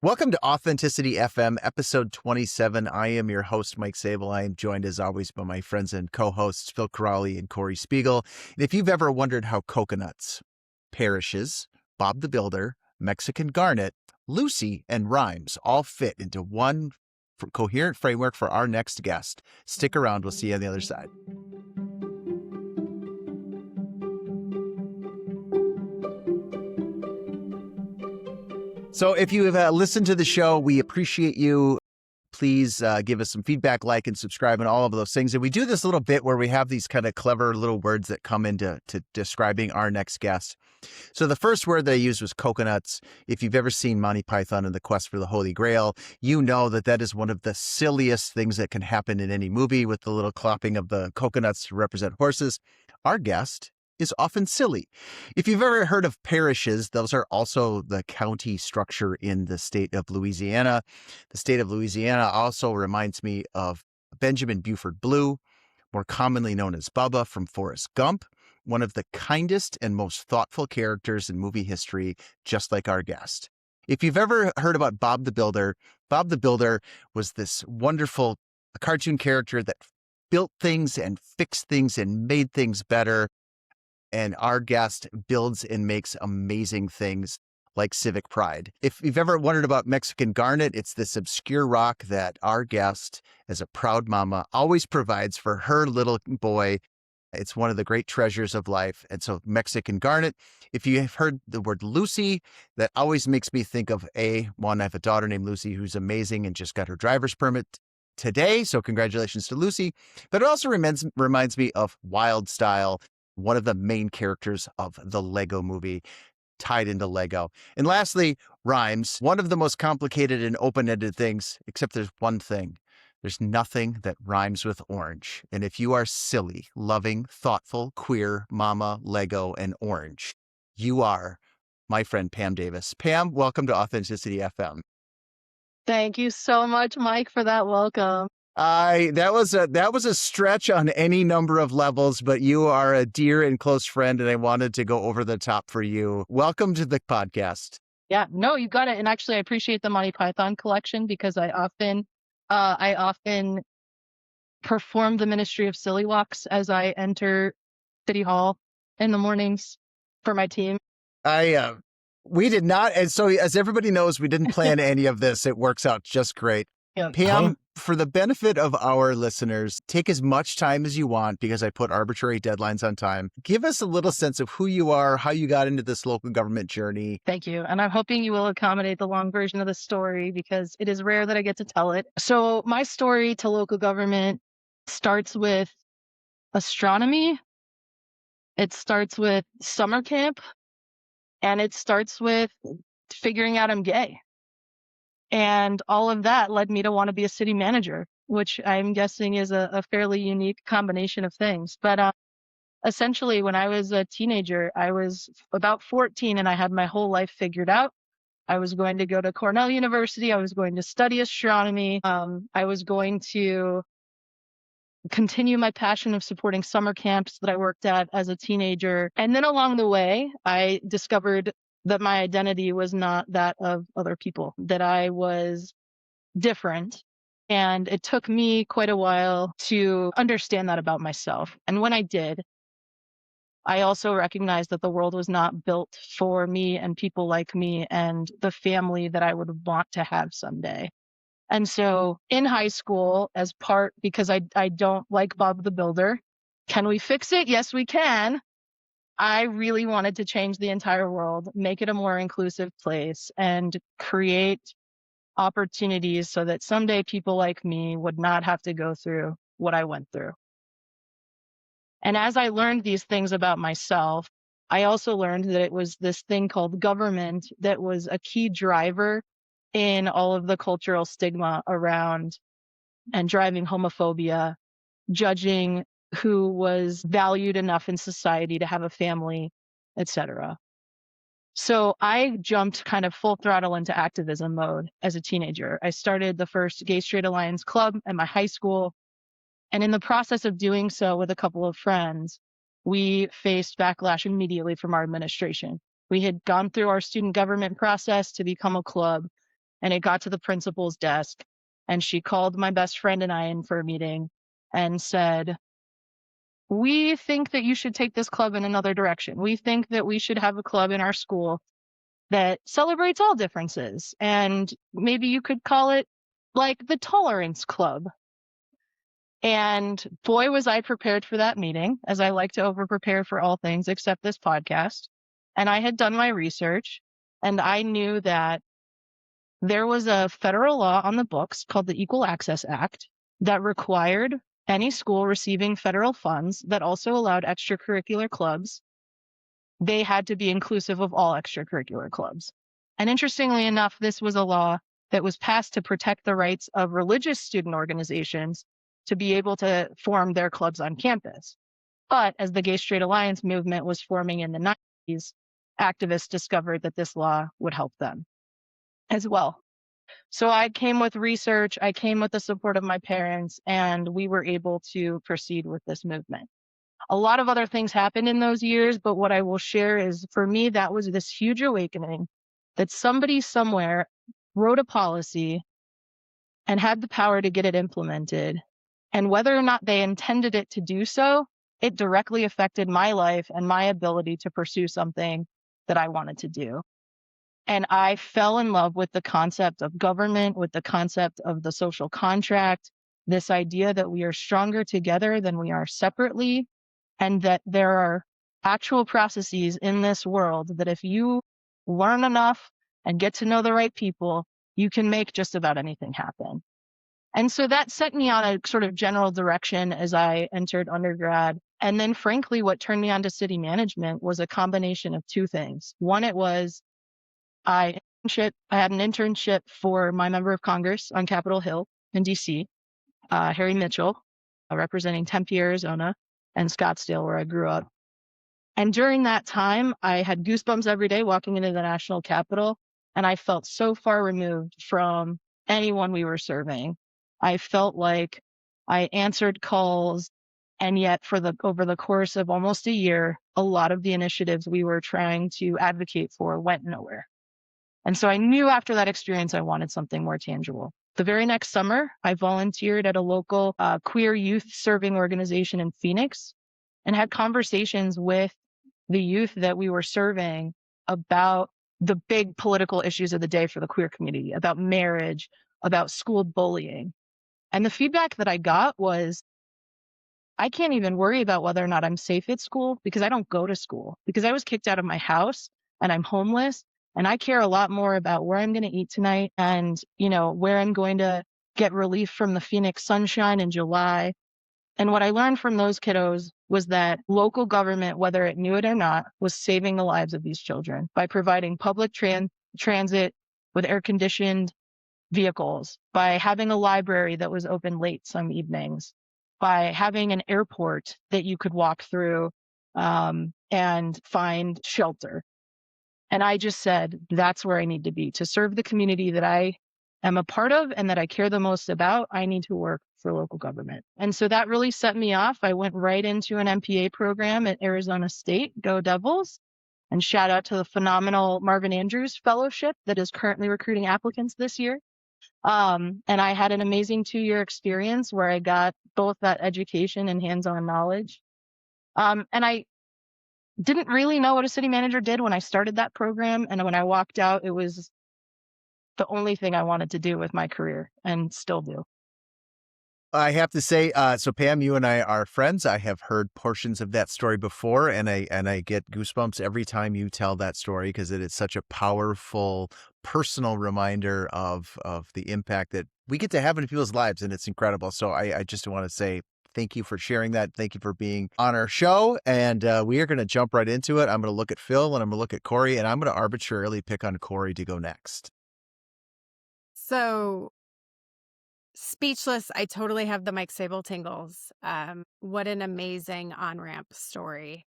Welcome to Authenticity FM, episode 27. I am your host, Mike Sable. I am joined, as always, by my friends and co-hosts, Phil Corrali and Corey Spiegel. And if you've ever wondered how coconuts, parishes, Bob the Builder, Mexican garnet, Lucy, and rhymes all fit into one coherent framework for our next guest, stick around. We'll see you on the other side. So if you have listened to the show, we appreciate you. Please give us some feedback, like and subscribe and all of those things. And we do this little bit where we have these kind of clever little words that come into describing our next guest. So the first word that I used was coconuts. If you've ever seen Monty Python and the Quest for the Holy Grail, you know that that is one of the silliest things that can happen in any movie, with the little clapping of the coconuts to represent horses. Our guest is often silly. If you've ever heard of parishes, those are also the county structure in the state of Louisiana. The state of Louisiana also reminds me of Benjamin Buford Blue, more commonly known as Bubba from Forrest Gump, one of the kindest and most thoughtful characters in movie history, just like our guest. If you've ever heard about Bob the Builder was this wonderful cartoon character that built things and fixed things and made things better. And our guest builds and makes amazing things like Civic Pride. If you've ever wondered about Mexican garnet, it's this obscure rock that our guest, as a proud mama, always provides for her little boy. It's one of the great treasures of life. And so Mexican garnet, if you have heard the word Lucy, that always makes me think of one, I have a daughter named Lucy who's amazing and just got her driver's permit today. So congratulations to Lucy. But it also reminds me of Wild Style, one of the main characters of the Lego movie, tied into Lego. And lastly, rhymes, one of the most complicated and open-ended things, except there's one thing. There's nothing that rhymes with orange. And if you are silly, loving, thoughtful, queer, mama, Lego, and orange, you are my friend Pam Davis. Pam, welcome to Authenticity FM. Thank you so much, Mike, for that welcome. That was a stretch on any number of levels, but you are a dear and close friend, and I wanted to go over the top for you. Welcome to the podcast. Yeah, no, you got it. And actually, I appreciate the Monty Python collection because I often perform the Ministry of Silly Walks as I enter City Hall in the mornings for my team. We did not, and so as everybody knows, we didn't plan any of this. It works out just great. Yeah. Pam, for the benefit of our listeners, take as much time as you want because I put arbitrary deadlines on time. Give us a little sense of who you are, how you got into this local government journey. Thank you. And I'm hoping you will accommodate the long version of the story because it is rare that I get to tell it. So my story to local government starts with astronomy. It starts with summer camp. And it starts with figuring out I'm gay. And all of that led me to want to be a city manager, which I'm guessing is a fairly unique combination of things. But essentially, when I was a teenager, I was about 14 and I had my whole life figured out. I was going to go to Cornell University. I was going to study astronomy. I was going to continue my passion of supporting summer camps that I worked at as a teenager. And then along the way, I discovered that my identity was not that of other people, that I was different. And it took me quite a while to understand that about myself. And when I did, I also recognized that the world was not built for me and people like me and the family that I would want to have someday. And so in high school, as part, because I don't like Bob the Builder, can we fix it? Yes, we can. I really wanted to change the entire world, make it a more inclusive place, and create opportunities so that someday people like me would not have to go through what I went through. And as I learned these things about myself, I also learned that it was this thing called government that was a key driver in all of the cultural stigma around and driving homophobia, judging who was valued enough in society to have a family, etc. So I jumped kind of full throttle into activism mode as a teenager. I started the first Gay Straight Alliance club at my high school. And in the process of doing so with a couple of friends, we faced backlash immediately from our administration. We had gone through our student government process to become a club. and it got to the principal's desk, and she called my best friend and I in for a meeting and said, "We think that you should take this club in another direction. We think that we should have a club in our school that celebrates all differences. And maybe you could call it like the Tolerance Club." And boy, was I prepared for that meeting, as I like to over prepare for all things except this podcast. And I had done my research, and I knew that there was a federal law on the books called the Equal Access Act that required any school receiving federal funds that also allowed extracurricular clubs, they had to be inclusive of all extracurricular clubs. And interestingly enough, this was a law that was passed to protect the rights of religious student organizations to be able to form their clubs on campus. But as the Gay Straight Alliance movement was forming in the 90s, activists discovered that this law would help them as well. So I came with research, I came with the support of my parents, and we were able to proceed with this movement. A lot of other things happened in those years, but what I will share is, for me, that was this huge awakening that somebody somewhere wrote a policy and had the power to get it implemented. And whether or not they intended it to do so, it directly affected my life and my ability to pursue something that I wanted to do. And I fell in love with the concept of government, with the concept of the social contract, this idea that we are stronger together than we are separately, and that there are actual processes in this world that if you learn enough and get to know the right people, you can make just about anything happen. And so that set me on a sort of general direction as I entered undergrad. And then frankly, what turned me on to city management was a combination of two things. One, it was I had an internship for my member of Congress on Capitol Hill in DC, Harry Mitchell, representing Tempe, Arizona, and Scottsdale, where I grew up. And during that time, I had goosebumps every day walking into the national Capitol, and I felt so far removed from anyone we were serving. I felt like I answered calls, and yet over the course of almost a year, a lot of the initiatives we were trying to advocate for went nowhere. And so I knew after that experience, I wanted something more tangible. The very next summer, I volunteered at a local queer youth serving organization in Phoenix and had conversations with the youth that we were serving about the big political issues of the day for the queer community, about marriage, about school bullying. And the feedback that I got was, I can't even worry about whether or not I'm safe at school because I don't go to school, because I was kicked out of my house and I'm homeless. And I care a lot more about where I'm going to eat tonight and, where I'm going to get relief from the Phoenix sunshine in July. And what I learned from those kiddos was that local government, whether it knew it or not, was saving the lives of these children by providing public transit with air-conditioned vehicles, by having a library that was open late some evenings, by having an airport that you could walk through and find shelter. And I just said, that's where I need to be. To serve the community that I am a part of and that I care the most about, I need to work for local government. And so that really set me off. I went right into an MPA program at Arizona State, Go Devils, and shout out to the phenomenal Marvin Andrews Fellowship that is currently recruiting applicants this year. And I had an amazing 2-year experience where I got both that education and hands-on knowledge. And I didn't really know what a city manager did when I started that program. And when I walked out, it was the only thing I wanted to do with my career and still do. I have to say, so Pam, you and I are friends. I have heard portions of that story before, and I get goosebumps every time you tell that story because it is such a powerful, personal reminder of the impact that we get to have in people's lives, and it's incredible. So I just want to say thank you for sharing that. Thank you for being on our show, and we are going to jump right into it. I'm going to look at Phil, and I'm going to look at Corey, and I'm going to arbitrarily pick on Corey to go next. So speechless. I totally have the Mike Sable tingles. What an amazing on-ramp story.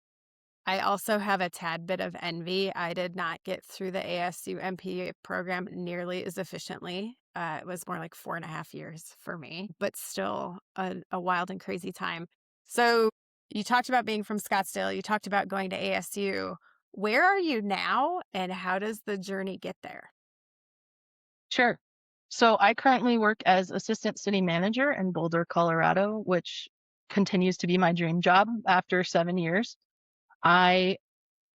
I also have a tad bit of envy. I did not get through the ASU MPA program nearly as efficiently. It was more like 4.5 years for me, but still a wild and crazy time. So you talked about being from Scottsdale. You talked about going to ASU. Where are you now, and how does the journey get there? Sure. So I currently work as assistant city manager in Boulder, Colorado, which continues to be my dream job after 7 years. I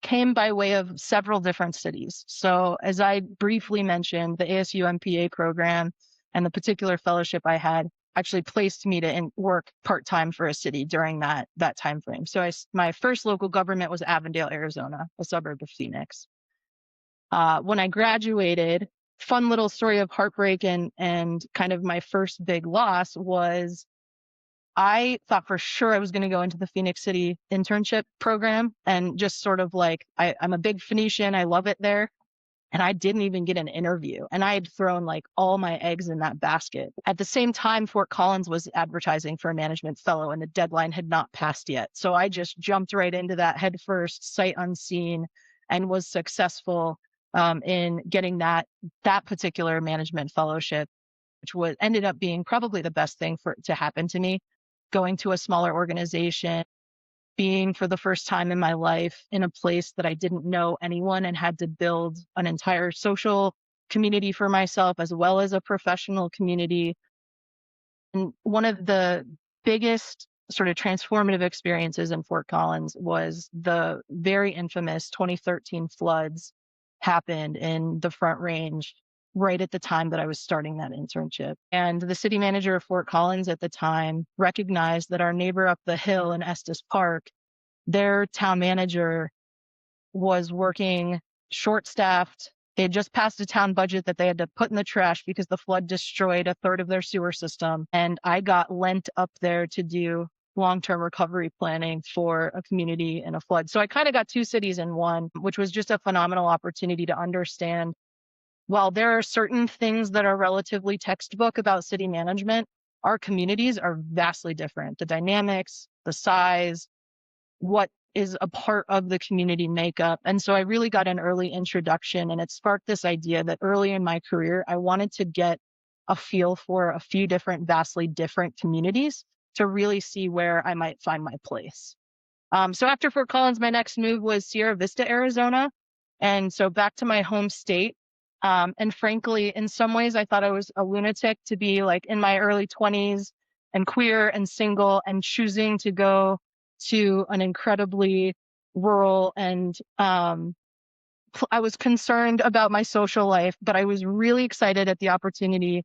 came by way of several different cities. So as I briefly mentioned, the ASU MPA program and the particular fellowship I had actually placed me to work part-time for a city during that time frame. So my first local government was Avondale, Arizona, a suburb of Phoenix. When I graduated, fun little story of heartbreak and kind of my first big loss was I thought for sure I was going to go into the Phoenix City internship program and just sort of like, I'm a big Phoenician. I love it there. And I didn't even get an interview. And I had thrown like all my eggs in that basket. At the same time, Fort Collins was advertising for a management fellow and the deadline had not passed yet. So I just jumped right into that head first, sight unseen, and was successful in getting that particular management fellowship, which ended up being probably the best thing to happen to me. Going to a smaller organization, being for the first time in my life in a place that I didn't know anyone and had to build an entire social community for myself as well as a professional community. And one of the biggest sort of transformative experiences in Fort Collins was the very infamous 2013 floods happened in the Front Range right at the time that I was starting that internship. And the city manager of Fort Collins at the time recognized that our neighbor up the hill in Estes Park, their town manager was working short-staffed. They had just passed a town budget that they had to put in the trash because the flood destroyed a third of their sewer system. And I got lent up there to do long-term recovery planning for a community in a flood. So I kind of got two cities in one, which was just a phenomenal opportunity to understand, while there are certain things that are relatively textbook about city management, our communities are vastly different. The dynamics, the size, what is a part of the community makeup. And so I really got an early introduction, and it sparked this idea that early in my career, I wanted to get a feel for a few vastly different communities to really see where I might find my place. So after Fort Collins, my next move was Sierra Vista, Arizona. And so back to my home state. And frankly, in some ways, I thought I was a lunatic to be like in my early 20s and queer and single and choosing to go to an incredibly rural and I was concerned about my social life, but I was really excited at the opportunity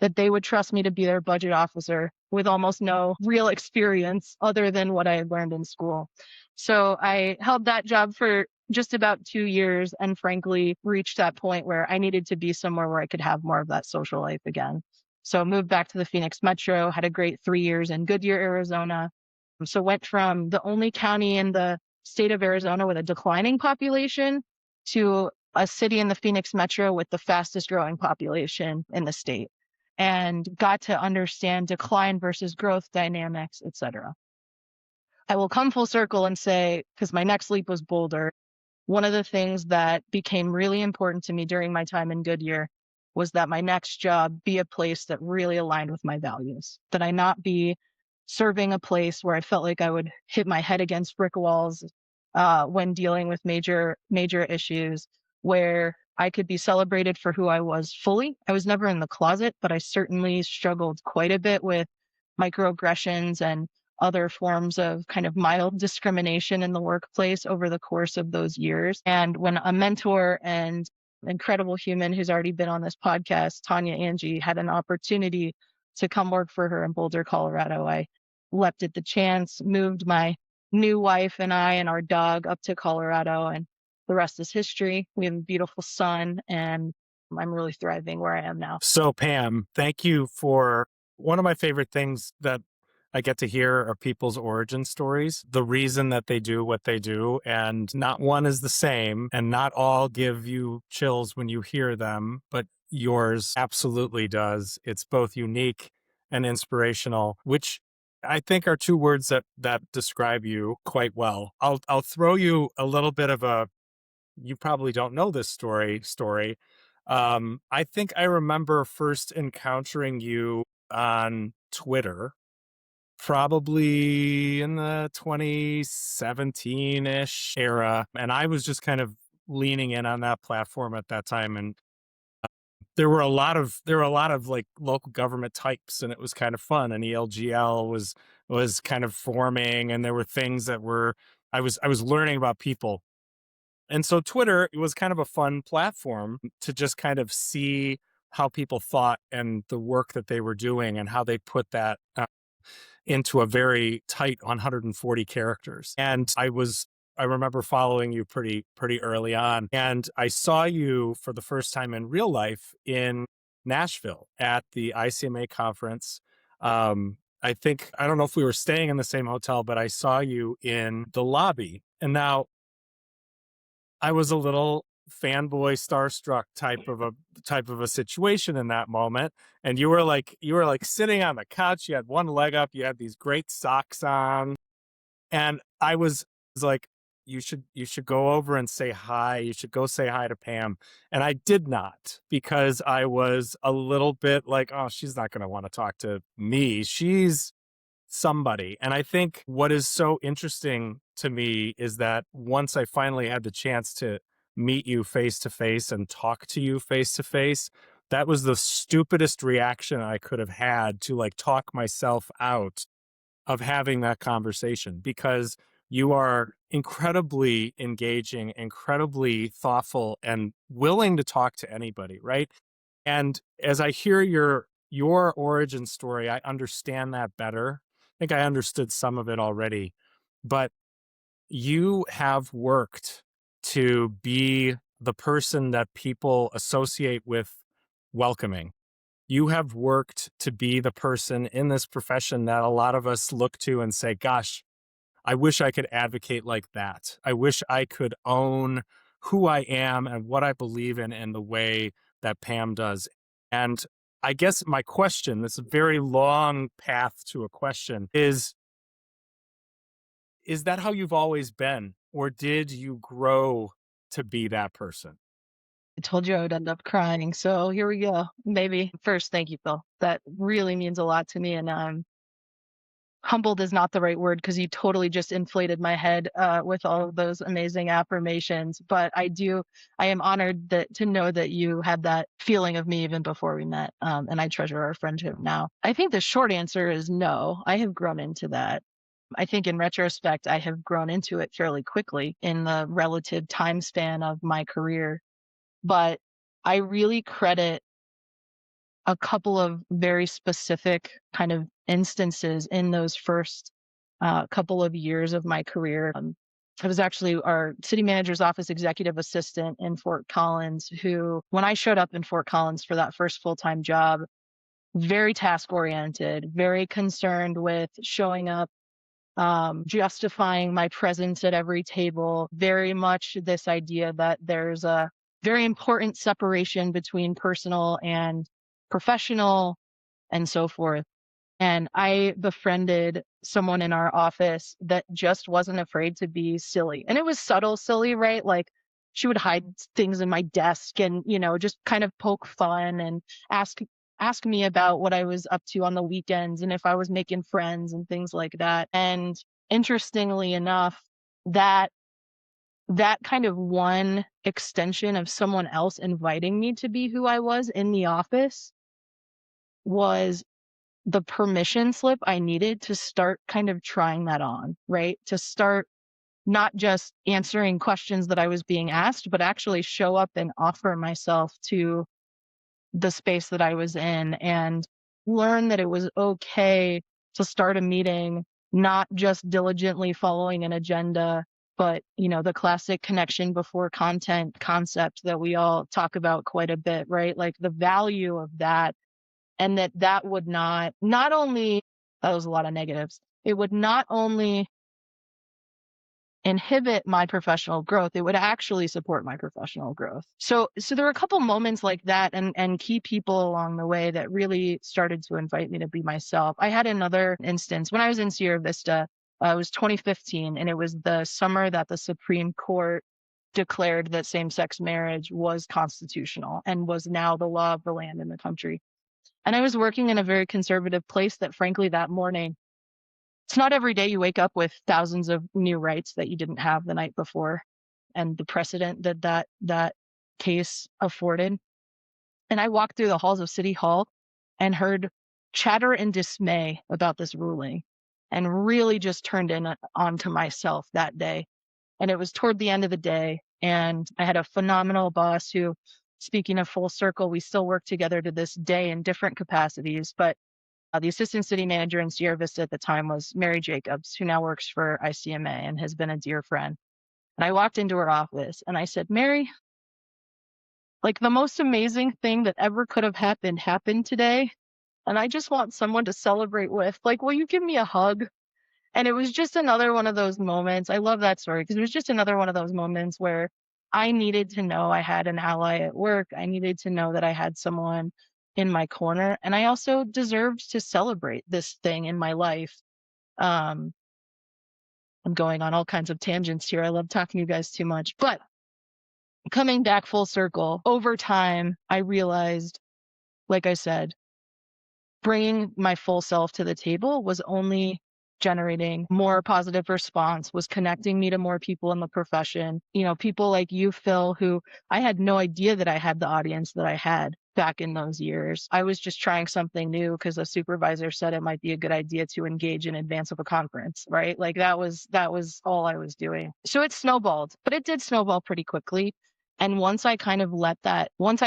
that they would trust me to be their budget officer with almost no real experience other than what I had learned in school. So I held that job for just about 2 years and frankly reached that point where I needed to be somewhere where I could have more of that social life again. So moved back to the Phoenix Metro, had a great 3 years in Goodyear, Arizona. So went from the only county in the state of Arizona with a declining population to a city in the Phoenix Metro with the fastest growing population in the state, and got to understand decline versus growth dynamics, et cetera. I will come full circle and say, because my next leap was Boulder, one of the things that became really important to me during my time in Goodyear was that my next job be a place that really aligned with my values, that I not be serving a place where I felt like I would hit my head against brick walls when dealing with major issues, where I could be celebrated for who I was fully. I was never in the closet, but I certainly struggled quite a bit with microaggressions and other forms of kind of mild discrimination in the workplace over the course of those years. And when a mentor and incredible human who's already been on this podcast, Tanya Angie, had an opportunity to come work for her in Boulder, Colorado, I leapt at the chance, moved my new wife and I and our dog up to Colorado, and the rest is history. We have a beautiful son, and I'm really thriving where I am now. So Pam, thank you for one of my favorite things that I get to hear are people's origin stories, the reason that they do what they do, and not one is the same, and not all give you chills when you hear them, but yours absolutely does. It's both unique and inspirational, which I think are two words that describe you quite well. I'll throw you a little bit of you probably don't know this story. I think I remember first encountering you on Twitter, probably in the 2017-ish era. And I was just kind of leaning in on that platform at that time and there were a lot of like local government types, and it was kind of fun. And ELGL was kind of forming, and there were things that were I was learning about people. And so Twitter, it was kind of a fun platform to just kind of see how people thought and the work that they were doing and how they put that into a very tight 140 characters. And I remember following you pretty early on. And I saw you for the first time in real life in Nashville at the ICMA conference. I don't know if we were staying in the same hotel, but I saw you in the lobby. And now I was a little fanboy starstruck type of a situation in that moment. And you were like sitting on the couch, you had one leg up, you had these great socks on. And I was like, you should go over and say hi. You should go say hi to Pam. And I did not, because I was a little bit like, oh, she's not going to want to talk to me. She's somebody. And I think what is so interesting to me is that once I finally had the chance to meet you face to face and talk to you face to face, that was the stupidest reaction I could have had to like talk myself out of having that conversation, because you are incredibly engaging, incredibly thoughtful, and willing to talk to anybody, right? And as I hear your origin story, I understand that better. I think I understood some of it already, but you have worked to be the person that people associate with welcoming. You have worked to be the person in this profession that a lot of us look to and say, gosh, I wish I could advocate like that. I wish I could own who I am and what I believe in the way that Pam does. And I guess my question, this very long path to a question, is that how you've always been? Or did you grow to be that person? I told you I would end up crying. So here we go. Maybe first, thank you, Phil. That really means a lot to me. And humbled is not the right word, because you totally just inflated my head with all of those amazing affirmations. But I am honored to know that you had that feeling of me even before we met. And I treasure our friendship now. I think the short answer is no. I have grown into that. I think in retrospect, I have grown into it fairly quickly in the relative time span of my career. But I really credit a couple of very specific kind of instances in those first couple of years of my career. I was actually our city manager's office executive assistant in Fort Collins, who, when I showed up in Fort Collins for that first full-time job, very task oriented, very concerned with showing up, justifying my presence at every table, very much this idea that there's a very important separation between personal and professional and so forth. And I befriended someone in our office that just wasn't afraid to be silly. And it was subtle silly, right? Like she would hide things in my desk and, just kind of poke fun and ask me about what I was up to on the weekends and if I was making friends and things like that. And interestingly enough, that kind of one extension of someone else inviting me to be who I was in the office was the permission slip I needed to start kind of trying that on, right? To start not just answering questions that I was being asked, but actually show up and offer myself to the space that I was in and learn that it was okay to start a meeting, not just diligently following an agenda, but, the classic connection before content concept that we all talk about quite a bit, right? Like the value of that. And that would not only, that was a lot of negatives. It would not only inhibit my professional growth, it would actually support my professional growth. So there were a couple moments like that and key people along the way that really started to invite me to be myself. I had another instance when I was in Sierra Vista. It was 2015, and it was the summer that the Supreme Court declared that same-sex marriage was constitutional and was now the law of the land in the country. And I was working in a very conservative place that, frankly, that morning, it's not every day you wake up with thousands of new rights that you didn't have the night before, and the precedent that case afforded. And I walked through the halls of City Hall and heard chatter and dismay about this ruling, and really just turned in onto myself that day. And it was toward the end of the day. And I had a phenomenal boss who, speaking of full circle, we still work together to this day in different capacities. But the assistant city manager in Sierra Vista at the time was Mary Jacobs, who now works for ICMA and has been a dear friend. And I walked into her office and I said, Mary, like the most amazing thing that ever could have happened today. And I just want someone to celebrate with. Like, will you give me a hug? And it was just another one of those moments. I love that story because it was just another one of those moments where I needed to know I had an ally at work. I needed to know that I had someone in my corner. And I also deserved to celebrate this thing in my life. I'm going on all kinds of tangents here. I love talking to you guys too much. But coming back full circle, over time, I realized, like I said, bringing my full self to the table was only generating more positive response, was connecting me to more people in the profession. You know, people like you, Phil, who I had no idea that I had the audience that I had back in those years. I was just trying something new because a supervisor said it might be a good idea to engage in advance of a conference, right? Like that was all I was doing. So it snowballed, but it did snowball pretty quickly. And once I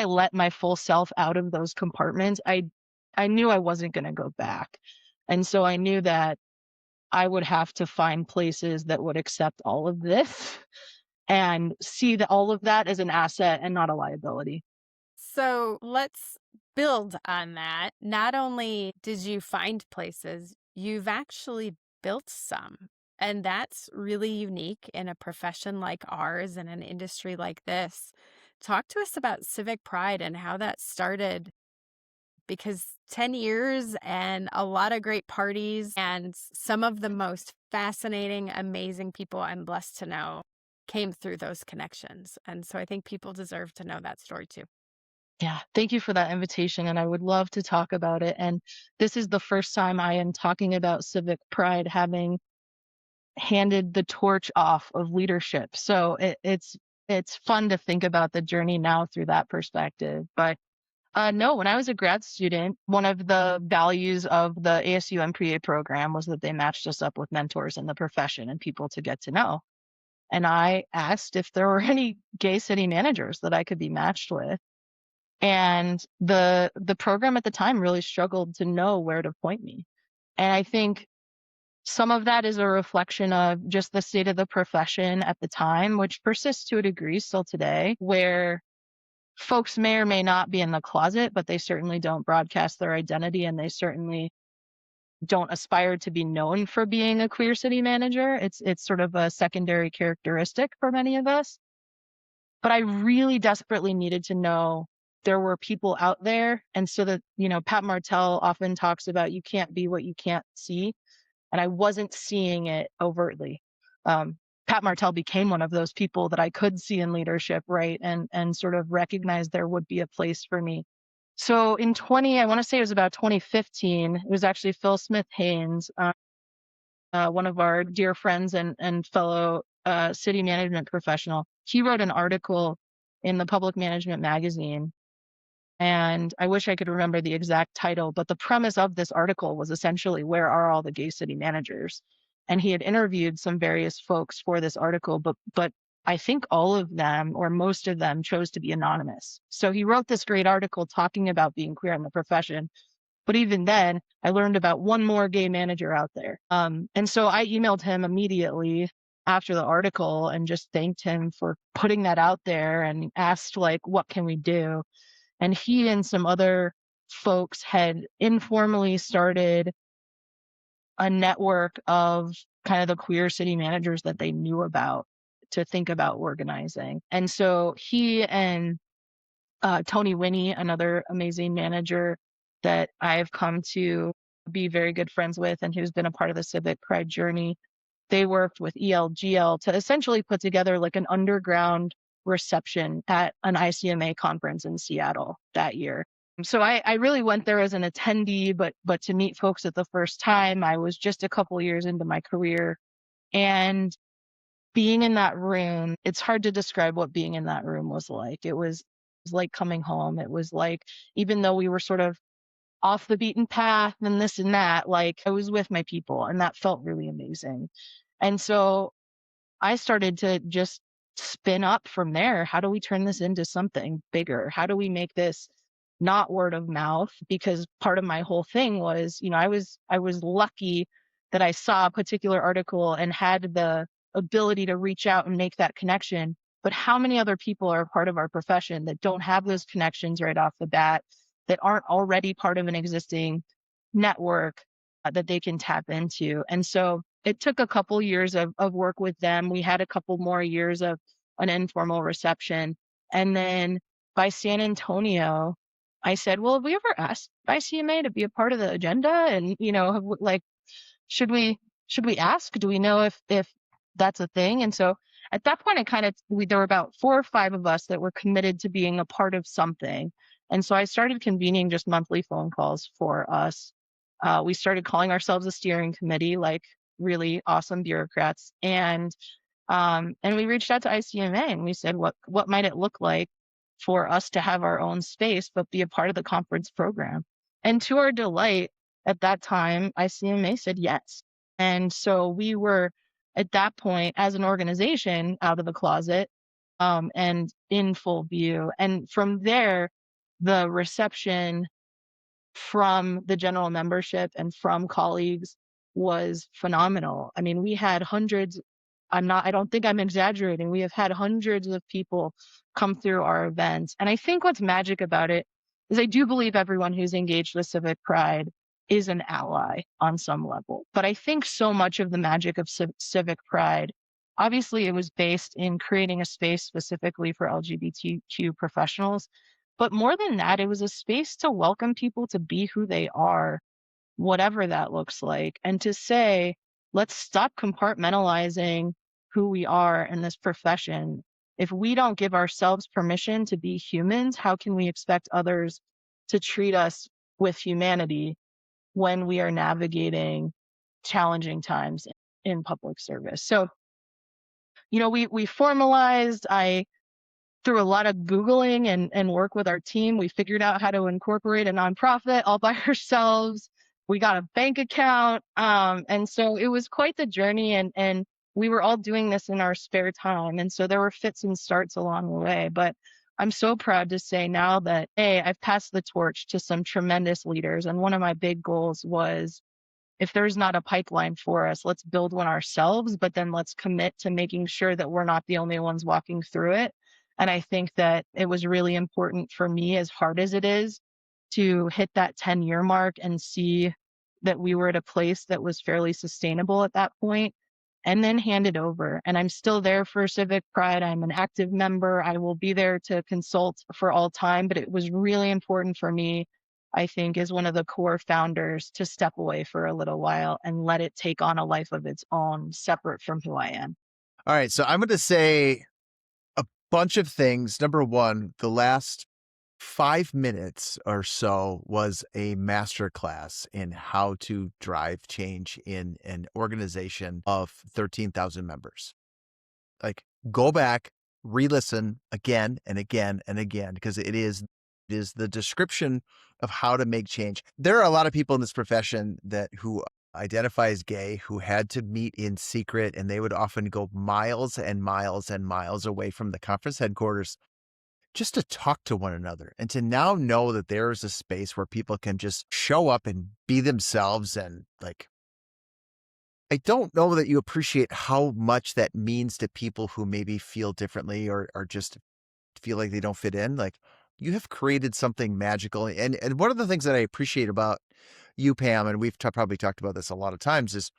let my full self out of those compartments, I knew I wasn't going to go back. And so I knew that I would have to find places that would accept all of this and see that all of that as an asset and not a liability. So let's build on that. Not only did you find places, you've actually built some. And that's really unique in a profession like ours and an industry like this. Talk to us about Civic Pride and how that started, because 10 years and a lot of great parties and some of the most fascinating, amazing people I'm blessed to know came through those connections. And so I think people deserve to know that story too. Yeah, thank you for that invitation. And I would love to talk about it. And this is the first time I am talking about Civic Pride having handed the torch off of leadership. So it's fun to think about the journey now through that perspective. But no, when I was a grad student, one of the values of the ASU MPA program was that they matched us up with mentors in the profession and people to get to know. And I asked if there were any gay city managers that I could be matched with. And the program at the time really struggled to know where to point me. And I think some of that is a reflection of just the state of the profession at the time, which persists to a degree still today, where folks may or may not be in the closet, but they certainly don't broadcast their identity, and they certainly don't aspire to be known for being a queer city manager. It's sort of a secondary characteristic for many of us. But I really desperately needed to know there were people out there. And so that, Pat Martell often talks about you can't be what you can't see. And I wasn't seeing it overtly. Pat Martell became one of those people that I could see in leadership, right? And sort of recognize there would be a place for me. So I want to say it was about 2015, it was actually Phil Smith Haynes, one of our dear friends and fellow city management professional. He wrote an article in the Public Management magazine. And I wish I could remember the exact title, but the premise of this article was essentially, where are all the gay city managers? And he had interviewed some various folks for this article, but I think all of them or most of them chose to be anonymous. So he wrote this great article talking about being queer in the profession. But even then, I learned about one more gay manager out there. And so I emailed him immediately after the article and just thanked him for putting that out there and asked, like, what can we do? And he and some other folks had informally started a network of kind of the queer city managers that they knew about to think about organizing. And so he and Tony Winnie, another amazing manager that I've come to be very good friends with and who's been a part of the Civic Pride journey, they worked with ELGL to essentially put together like an underground reception at an ICMA conference in Seattle that year. So I really went there as an attendee, but to meet folks at the first time. I was just a couple years into my career, and being in that room, it's hard to describe what being in that room was like. It was was like coming home. It was like, even though we were sort of off the beaten path and this and that, like I was with my people, and that felt really amazing. And so I started to just spin up from there. How do we turn this into something bigger? How do we make this not word of mouth? Because part of my whole thing was, I was lucky that I saw a particular article and had the ability to reach out and make that connection. But how many other people are part of our profession that don't have those connections right off the bat, that aren't already part of an existing network that they can tap into? And so it took a couple years of work with them. We had a couple more years of an informal reception. And then by San Antonio, I said, well, have we ever asked by CMA to be a part of the agenda? And, like, should we ask? Do we know if that's a thing? And so at that point, there were about 4 or 5 of us that were committed to being a part of something. And so I started convening just monthly phone calls for us. We started calling ourselves a steering committee, like really awesome bureaucrats. And we reached out to ICMA and we said, what might it look like for us to have our own space, but be a part of the conference program? And to our delight, at that time, ICMA said yes. And so we were at that point, as an organization, out of the closet and in full view. And from there, the reception from the general membership and from colleagues was phenomenal. I mean, we had hundreds, I don't think I'm exaggerating. We have had hundreds of people come through our events. And I think what's magic about it is I do believe everyone who's engaged with Civic Pride is an ally on some level. But I think so much of the magic of Civic Pride, obviously it was based in creating a space specifically for LGBTQ professionals. But more than that, it was a space to welcome people to be who they are, whatever that looks like, and to say, let's stop compartmentalizing who we are in this profession. If we don't give ourselves permission to be humans, how can we expect others to treat us with humanity when we are navigating challenging times in public service? So, we formalized. Through a lot of Googling and work with our team, we figured out how to incorporate a nonprofit all by ourselves. We got a bank account. And so it was quite the journey, and we were all doing this in our spare time. And so there were fits and starts along the way. But I'm so proud to say now that, I've passed the torch to some tremendous leaders. And one of my big goals was, if there's not a pipeline for us, let's build one ourselves, but then let's commit to making sure that we're not the only ones walking through it. And I think that it was really important for me, as hard as it is, to hit that 10-year mark and see that we were at a place that was fairly sustainable at that point, and then hand it over. And I'm still there for Civic Pride. I'm an active member. I will be there to consult for all time, but it was really important for me, I think, as one of the core founders, to step away for a little while and let it take on a life of its own, separate from who I am. All right. So I'm going to say a bunch of things. Number one, the last 5 minutes or so was a masterclass in how to drive change in an organization of 13,000 members. Like, go back, re-listen again and again and again, because it is the description of how to make change. There are a lot of people in this profession who identify as gay, who had to meet in secret, and they would often go miles and miles and miles away from the conference headquarters just to talk to one another, and to now know that there is a space where people can just show up and be themselves. And like, I don't know that you appreciate how much that means to people who maybe feel differently or just feel like they don't fit in. Like, you have created something magical. And one of the things that I appreciate about you, Pam, and we've probably talked about this a lot of times, is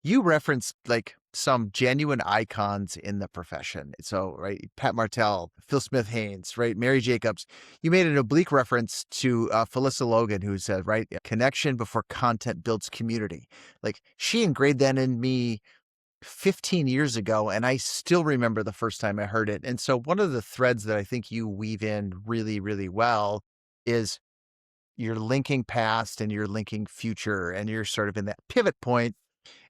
you reference like some genuine icons in the profession. So, right, Pat Martell, Phil Smith-Haynes, right, Mary Jacobs. You made an oblique reference to Felissa Logan, who said, right, connection before content builds community. Like, she engraved that in me 15 years ago, and I still remember the first time I heard it. And so one of the threads that I think you weave in really, really well is you're linking past and you're linking future, and you're sort of in that pivot point.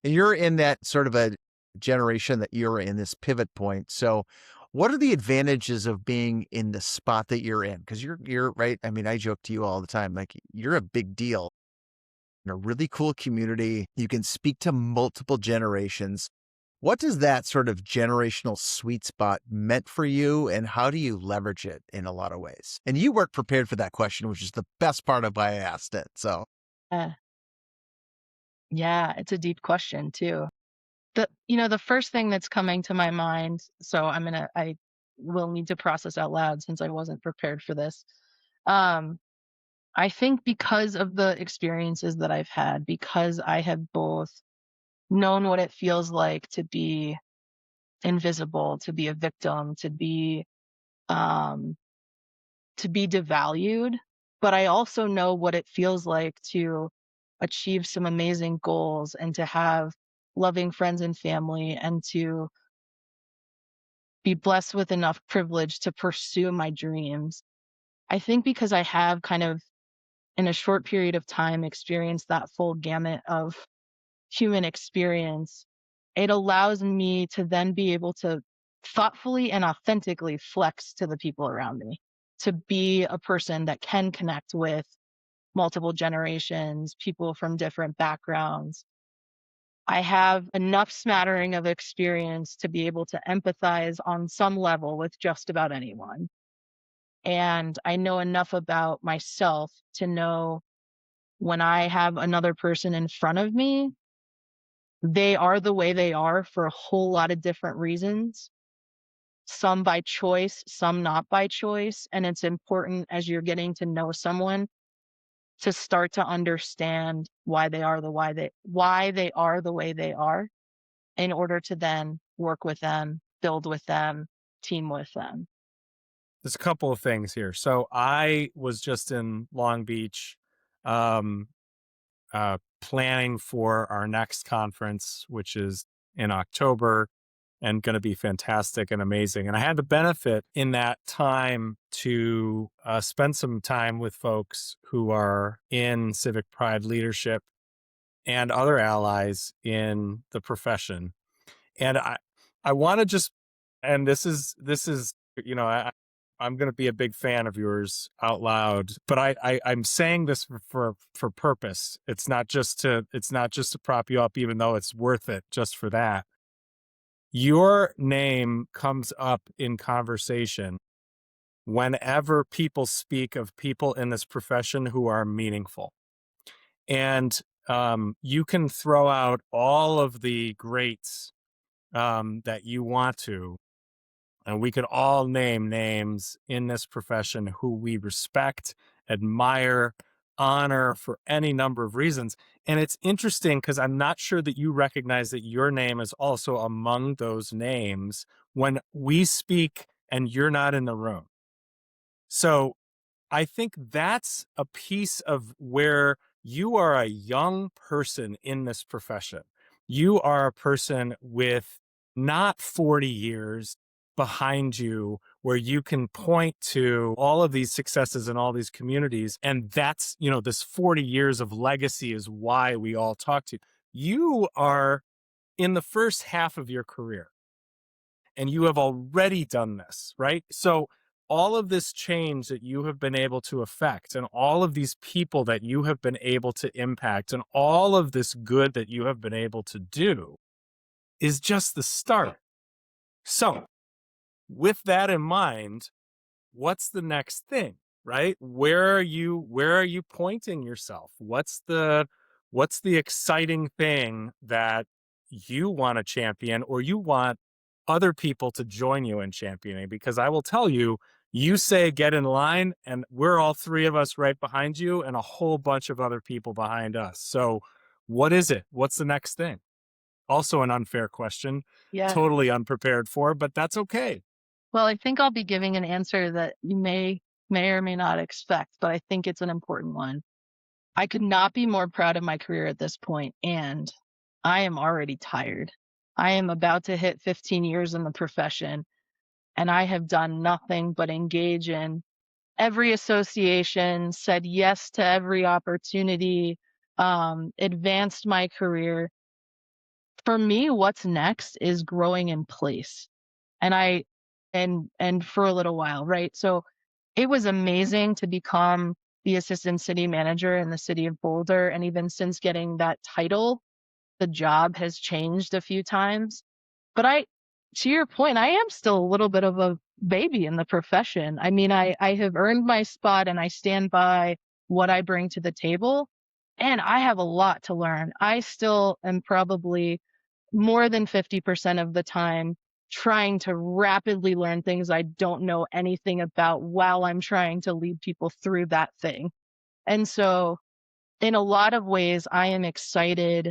And you're in that sort of a generation that you're in this pivot point. So What are the advantages of being in the spot that you're in? Because you're right. I mean, I joke to you all the time, like you're a big deal in a really cool community. You can speak to multiple generations. What does that sort of generational sweet spot meant for you, and how do you leverage it in a lot of ways? And you weren't prepared for that question, which is the best part of why I asked it. So, Uh, yeah, it's a deep question too. The first thing that's coming to my mind, so I will need to process out loud since I wasn't prepared for this. Um, I think because of the experiences that I've had, because I have both known what it feels like to be invisible, to be a victim, um, to be devalued, but I also know what it feels like to achieve some amazing goals and to have loving friends and family and to be blessed with enough privilege to pursue my dreams. I think because I have kind of in a short period of time experienced that full gamut of human experience, it allows me to then be able to thoughtfully and authentically flex to the people around me, to be a person that can connect with multiple generations, people from different backgrounds. I have enough smattering of experience to be able to empathize on some level with just about anyone. And I know enough about myself to know when I have another person in front of me, they are the way they are for a whole lot of different reasons, some by choice, some not by choice. And it's important as you're getting to know someone to start to understand why they are the way they are in order to then work with them, build with them, team with them. There's a couple of things here. So I was just in Long Beach, um, planning for our next conference, which is in October and going to be fantastic and amazing. And I had the benefit in that time to spend some time with folks who are in civic pride leadership and other allies in the profession. And I want to just, and this is, you know, I'm going to be a big fan of yours out loud, but I'm saying this for purpose. It's not just to prop you up, even though it's worth it just for that. Your name comes up in conversation whenever people speak of people in this profession who are meaningful. And you can throw out all of the greats that you want to, and we could all name names in this profession who we respect, admire, honor for any number of reasons. And it's interesting because I'm not sure that you recognize that your name is also among those names when we speak and you're not in the room. So I think that's a piece of where you are a young person in this profession. You are a person with not 40 years behind you where you can point to all of these successes in all these communities. And that's, this 40 years of legacy is why we all talk to you. You are in the first half of your career and you have already done this, right? So all of this change that you have been able to affect and all of these people that you have been able to impact and all of this good that you have been able to do is just the start. So with that in mind, what's the next thing, right? Where are you pointing yourself? What's the exciting thing that you want to champion or you want other people to join you in championing? Because I will tell you, you say get in line and we're all three of us right behind you and a whole bunch of other people behind us. So what is it? What's the next thing? Also an unfair question, Yeah. totally unprepared for, but that's okay. Well, I think I'll be giving an answer that you may or may not expect, but I think it's an important one. I could not be more proud of my career at this point, and I am already tired. I am about to hit 15 years in the profession, and I have done nothing but engage in every association, said yes to every opportunity, advanced my career. For me, what's next is growing in place. And and for a little while, right? So it was amazing to become the assistant city manager in the city of Boulder. And even since getting that title, the job has changed a few times. But to your point, I am still a little bit of a baby in the profession. I mean, I have earned my spot and I stand by what I bring to the table. And I have a lot to learn. I still am probably more than 50% of the time trying to rapidly learn things I don't know anything about while I'm trying to lead people through that thing. And so, in a lot of ways, I am excited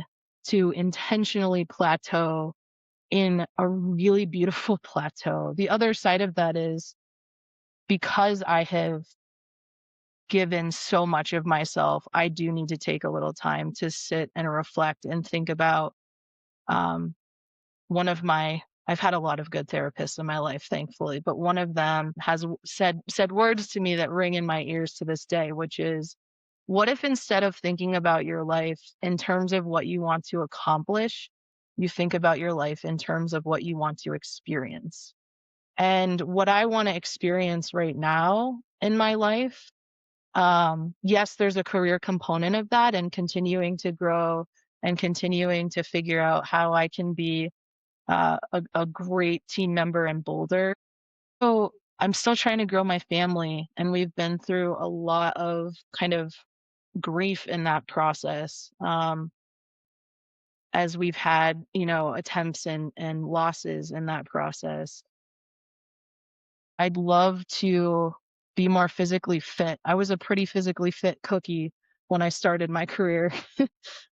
to intentionally plateau in a really beautiful plateau. The other side of that is because I have given so much of myself, I do need to take a little time to sit and reflect and think about um, I've had a lot of good therapists in my life, thankfully, but one of them has said words to me that ring in my ears to this day, which is, what if instead of thinking about your life in terms of what you want to accomplish, you think about your life in terms of what you want to experience? And what I want to experience right now in my life, yes, there's a career component of that and continuing to grow and continuing to figure out how I can be a great team member in Boulder. So I'm still trying to grow my family, and we've been through a lot of kind of grief in that process, as we've had, attempts and losses in that process. I'd love to be more physically fit. I was a pretty physically fit cookie when I started my career.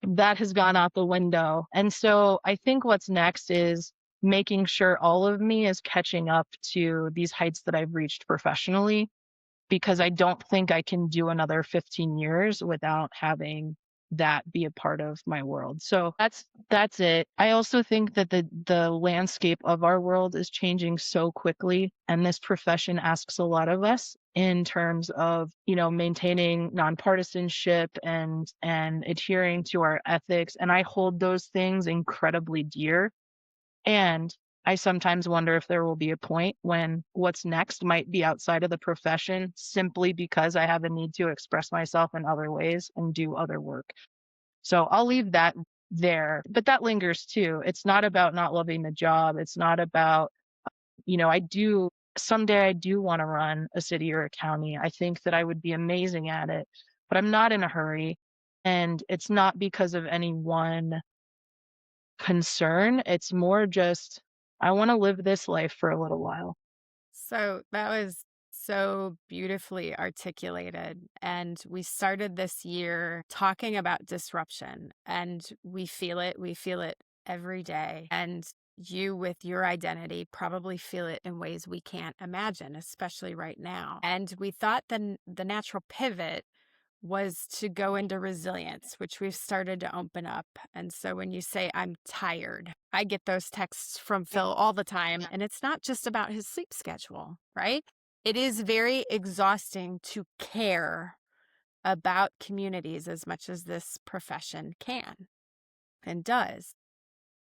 That has gone out the window. And so I think what's next is making sure all of me is catching up to these heights that I've reached professionally, because I don't think I can do another 15 years without having that be a part of my world. So that's it. I also think that the landscape of our world is changing so quickly, and this profession asks a lot of us in terms of, maintaining nonpartisanship and adhering to our ethics. And I hold those things incredibly dear. And I sometimes wonder if there will be a point when what's next might be outside of the profession simply because I have a need to express myself in other ways and do other work. So I'll leave that there, but that lingers too. It's not about not loving the job. It's not about, someday I do want to run a city or a county. I think that I would be amazing at it, but I'm not in a hurry. And it's not because of any one concern. It's more just, I want to live this life for a little while. So that was so beautifully articulated. And we started this year talking about disruption, and we feel it. We feel it every day. And you, with your identity, probably feel it in ways we can't imagine, especially right now. And we thought then the natural pivot was to go into resilience, which we've started to open up. And so when you say, I'm tired, I get those texts from Phil all the time. And it's not just about his sleep schedule, right? It is very exhausting to care about communities as much as this profession can and does.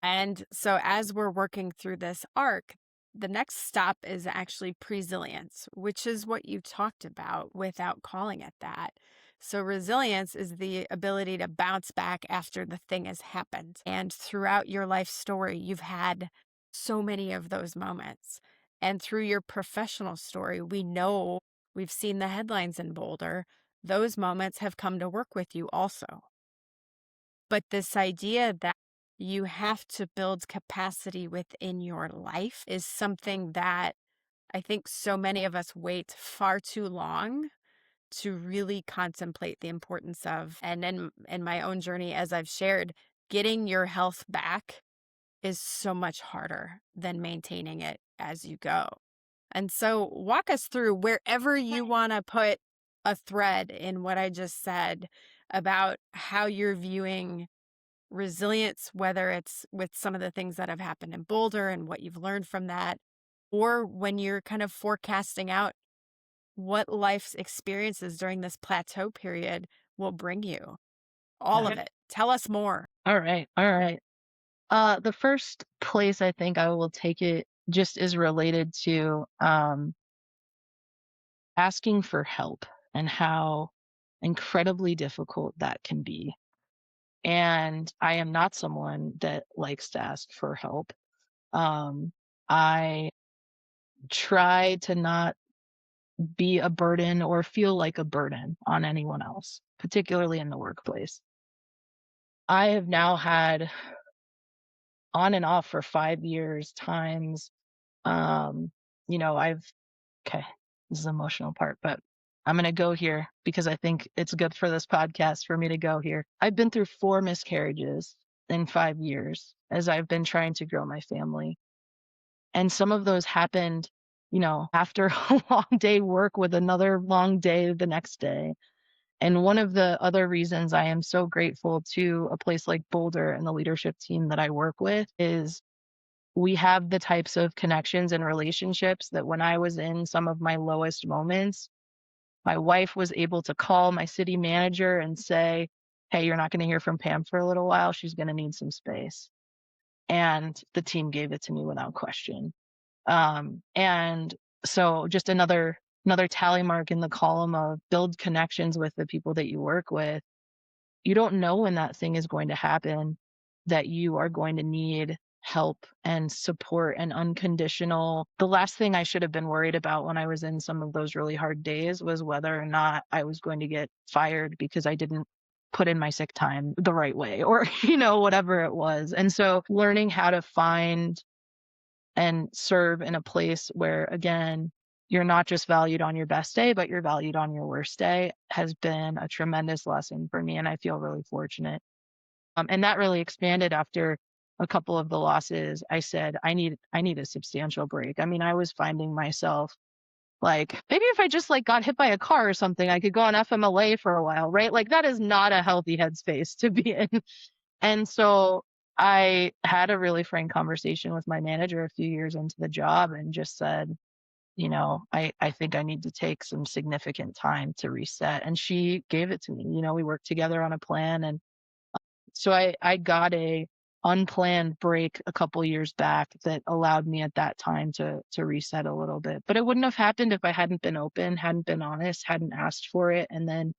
And so as we're working through this arc, the next stop is actually presilience, which is what you talked about without calling it that. So resilience is the ability to bounce back after the thing has happened. And throughout your life story, you've had so many of those moments. And through your professional story, we know, we've seen the headlines in Boulder. Those moments have come to work with you also. But this idea that you have to build capacity within your life is something that I think so many of us wait far too long to really contemplate the importance of. And in my own journey, as I've shared, getting your health back is so much harder than maintaining it as you go. And so walk us through wherever you want to put a thread in what I just said about how you're viewing resilience, whether it's with some of the things that have happened in Boulder and what you've learned from that, or when you're kind of forecasting out what life's experiences during this plateau period will bring you. All of it. Tell us more. All right. The first place I think I will take it just is related to asking for help and how incredibly difficult that can be. And I am not someone that likes to ask for help. I try to not be a burden or feel like a burden on anyone else, particularly in the workplace. I have now had on and off for 5 years times, you know, okay, this is the emotional part, but I'm going to go here because I think it's good for this podcast for me to go here. I've been through 4 miscarriages in 5 years as I've been trying to grow my family. And some of those happened, you know, after a long day work with another long day the next day. And one of the other reasons I am so grateful to a place like Boulder and the leadership team that I work with is we have the types of connections and relationships that when I was in some of my lowest moments, my wife was able to call my city manager and say, hey, you're not going to hear from Pam for a little while. She's going to need some space. And the team gave it to me without question. And so just another tally mark in the column of build connections with the people that you work with. You don't know when that thing is going to happen, that you are going to need help and support and unconditional. The last thing I should have been worried about when I was in some of those really hard days was whether or not I was going to get fired because I didn't put in my sick time the right way or, you know, whatever it was. And so learning how to find and serve in a place where, again, you're not just valued on your best day, but you're valued on your worst day has been a tremendous lesson for me. And I feel really fortunate. And that really expanded after a couple of the losses. I said, I need a substantial break. I mean, I was finding myself like, maybe if I just like got hit by a car or something, I could go on FMLA for a while, right? Like that is not a healthy headspace to be in. And so I had a really frank conversation with my manager a few years into the job and just said, you know, I think I need to take some significant time to reset. And she gave it to me. You know, we worked together on a plan. And so I got a unplanned break a couple years back that allowed me at that time to reset a little bit. But it wouldn't have happened if I hadn't been open, hadn't been honest, hadn't asked for it. And then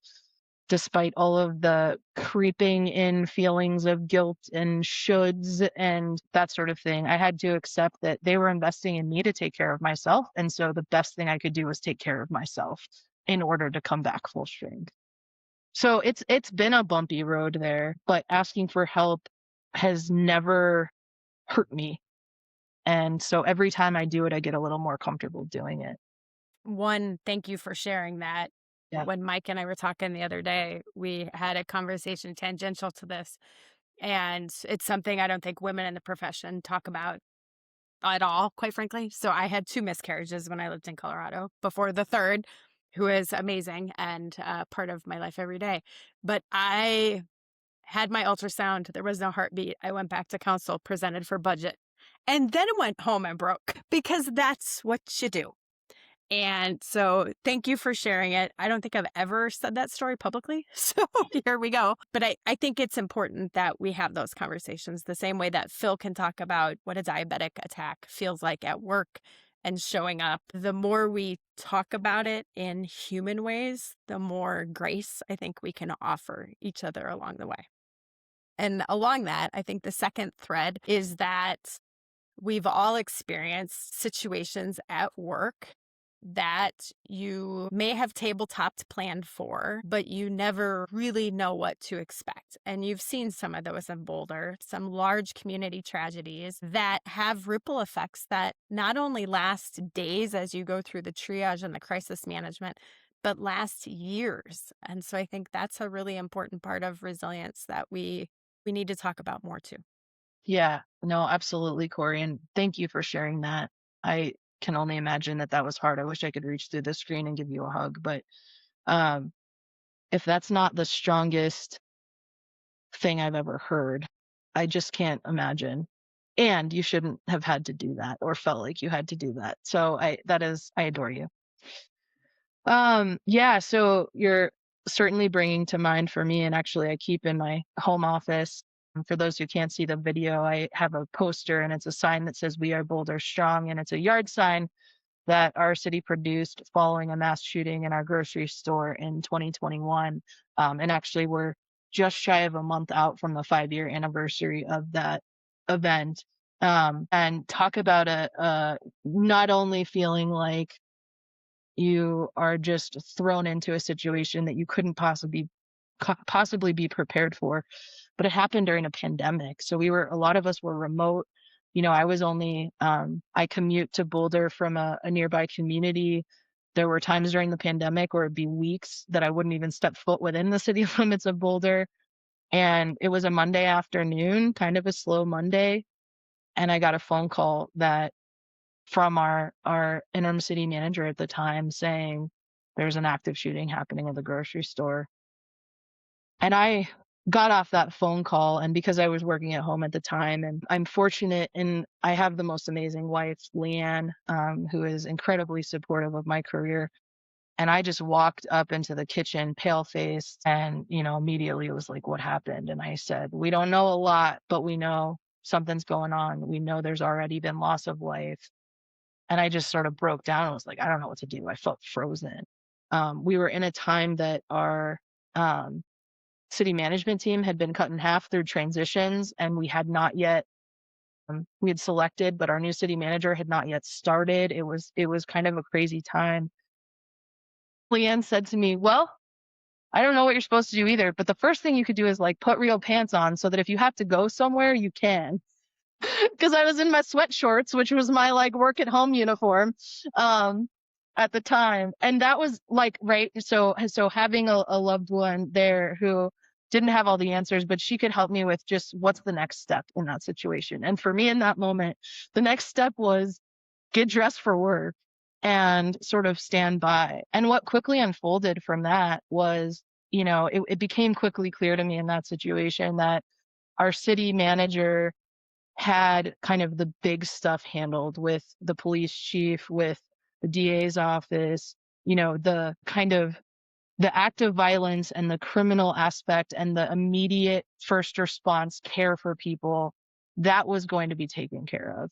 despite all of the creeping in feelings of guilt and shoulds and that sort of thing, I had to accept that they were investing in me to take care of myself. And so the best thing I could do was take care of myself in order to come back full strength. So it's been a bumpy road there, but asking for help has never hurt me. And so every time I do it, I get a little more comfortable doing it. One, thank you for sharing that. Yeah. When Mike and I were talking the other day, we had a conversation tangential to this. And it's something I don't think women in the profession talk about at all, quite frankly. So I had 2 miscarriages when I lived in Colorado before the third, who is amazing and part of my life every day. But I had my ultrasound. There was no heartbeat. I went back to council, presented for budget, and then went home and broke because that's what you do. And so thank you for sharing it. I don't think I've ever said that story publicly. So here we go. But I think it's important that we have those conversations the same way that Phil can talk about what a diabetic attack feels like at work and showing up. The more we talk about it in human ways, the more grace I think we can offer each other along the way. And along that, I think the second thread is that we've all experienced situations at work that you may have tabletopped planned for, but you never really know what to expect. And you've seen some of those in Boulder, some large community tragedies that have ripple effects that not only last days as you go through the triage and the crisis management, but last years. And so I think that's a really important part of resilience that we need to talk about more too. Yeah, no, absolutely, Corey. And thank you for sharing that. I can only imagine that was hard. I wish I could reach through the screen and give you a hug, but if that's not the strongest thing I've ever heard, I just can't imagine. And you shouldn't have had to do that or felt like you had to do that. So I adore you. Yeah, so you're certainly bringing to mind for me, and actually I keep in my home office For those who can't see the video, I have a poster and it's a sign that says "We are Boulder Strong," and it's a yard sign that our city produced following a mass shooting in our grocery store in 2021. And actually, we're just shy of a month out from the 5-year anniversary of that event. And talk about not only feeling like you are just thrown into a situation that you couldn't possibly be prepared for, but it happened during a pandemic. So a lot of us were remote. I was only, I commute to Boulder from a nearby community. There were times during the pandemic where it'd be weeks that I wouldn't even step foot within the city limits of Boulder. And it was a Monday afternoon, kind of a slow Monday. And I got a phone call from our interim city manager at the time saying there's an active shooting happening at the grocery store. And I got off that phone call, and because I was working at home at the time, and I'm fortunate, and I have the most amazing wife, Leanne, who is incredibly supportive of my career. And I just walked up into the kitchen, pale-faced, and, immediately it was like, what happened? And I said, we don't know a lot, but we know something's going on. We know there's already been loss of life. And I just sort of broke down. I was like, I don't know what to do. I felt frozen. We were in a time that our city management team had been cut in half through transitions, and we had not yet, we had selected, but our new city manager had not yet started. It was kind of a crazy time. Leanne said to me, well, I don't know what you're supposed to do either, but the first thing you could do is put real pants on so that if you have to go somewhere, you can. Because I was in my sweat shorts, which was my work at home uniform at the time. And that was right. So having a loved one there who didn't have all the answers, but she could help me with just what's the next step in that situation. And for me in that moment, the next step was get dressed for work and sort of stand by. And what quickly unfolded from that was, it became quickly clear to me in that situation that our city manager had kind of the big stuff handled with the police chief, with the DA's office, the kind of the act of violence and the criminal aspect and the immediate first response care for people, that was going to be taken care of.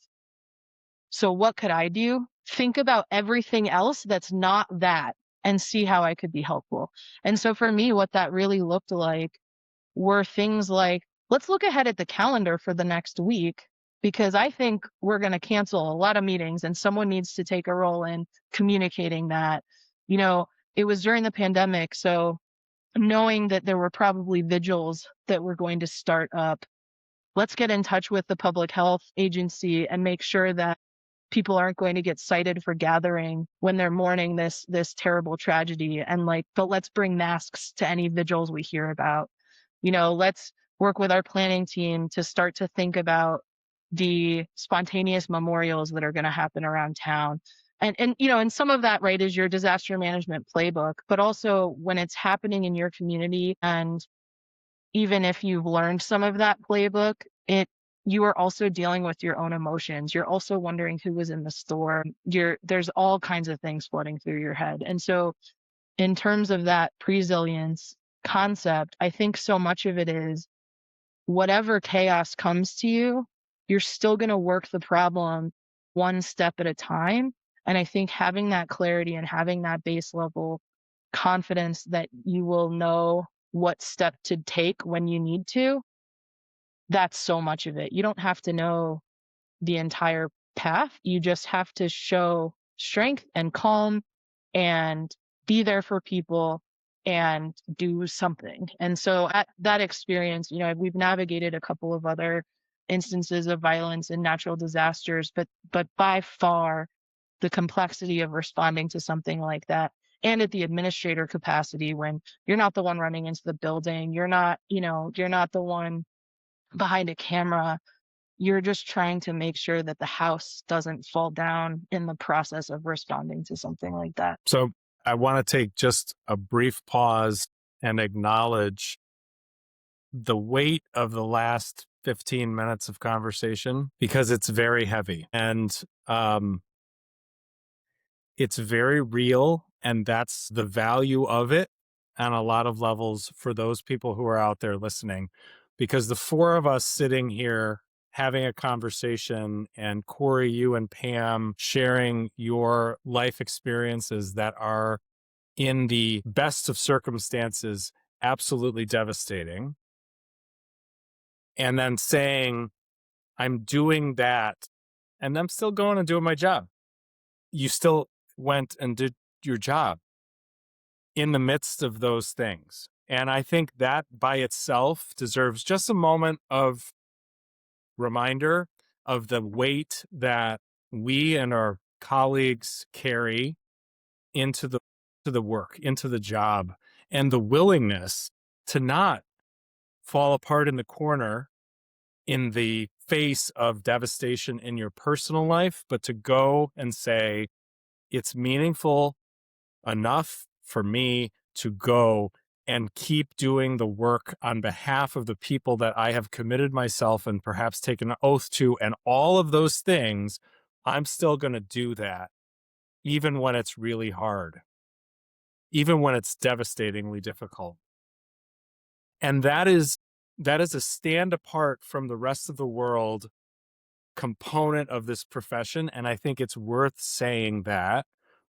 So what could I do? Think about everything else that's not that and see how I could be helpful. And so for me, what that really looked like were things like, let's look ahead at the calendar for the next week, because I think we're going to cancel a lot of meetings and someone needs to take a role in communicating that. It was during the pandemic, so knowing that there were probably vigils that were going to start up, let's get in touch with the public health agency and make sure that people aren't going to get cited for gathering when they're mourning this terrible tragedy. And but let's bring masks to any vigils we hear about. Let's work with our planning team to start to think about the spontaneous memorials that are going to happen around town. And some of that, right, is your disaster management playbook, but also when it's happening in your community, and even if you've learned some of that playbook, you are also dealing with your own emotions. You're also wondering who was in the store. There's all kinds of things flooding through your head. And so in terms of that presilience concept, I think so much of it is whatever chaos comes to you, you're still going to work the problem one step at a time. And I think having that clarity and having that base level confidence that you will know what step to take when you need to, that's so much of it. You don't have to know the entire path. You just have to show strength and calm and be there for people and do something. And so at that experience, we've navigated a couple of other instances of violence and natural disasters, but by far the complexity of responding to something like that, and at the administrator capacity, when you're not the one running into the building, you're not the one behind a camera, you're just trying to make sure that the house doesn't fall down in the process of responding to something like that. So I want to take just a brief pause and acknowledge the weight of the last 15 minutes of conversation, because it's very heavy and it's very real. And that's the value of it on a lot of levels for those people who are out there listening. because the four of us sitting here having a conversation, and Corey, you and Pam sharing your life experiences that are, in the best of circumstances, absolutely devastating. And then saying, I'm doing that, and I'm still going and doing my job. You still went and did your job in the midst of those things. And I think that by itself deserves just a moment of reminder of the weight that we and our colleagues carry into the work, into the job, and the willingness to not fall apart in the corner in the face of devastation in your personal life, but to go and say, it's meaningful enough for me to go and keep doing the work on behalf of the people that I have committed myself and perhaps taken an oath to, and all of those things. I'm still going to do that, even when it's really hard, even when it's devastatingly difficult. And that is a stand apart from the rest of the world component of this profession. And I think it's worth saying that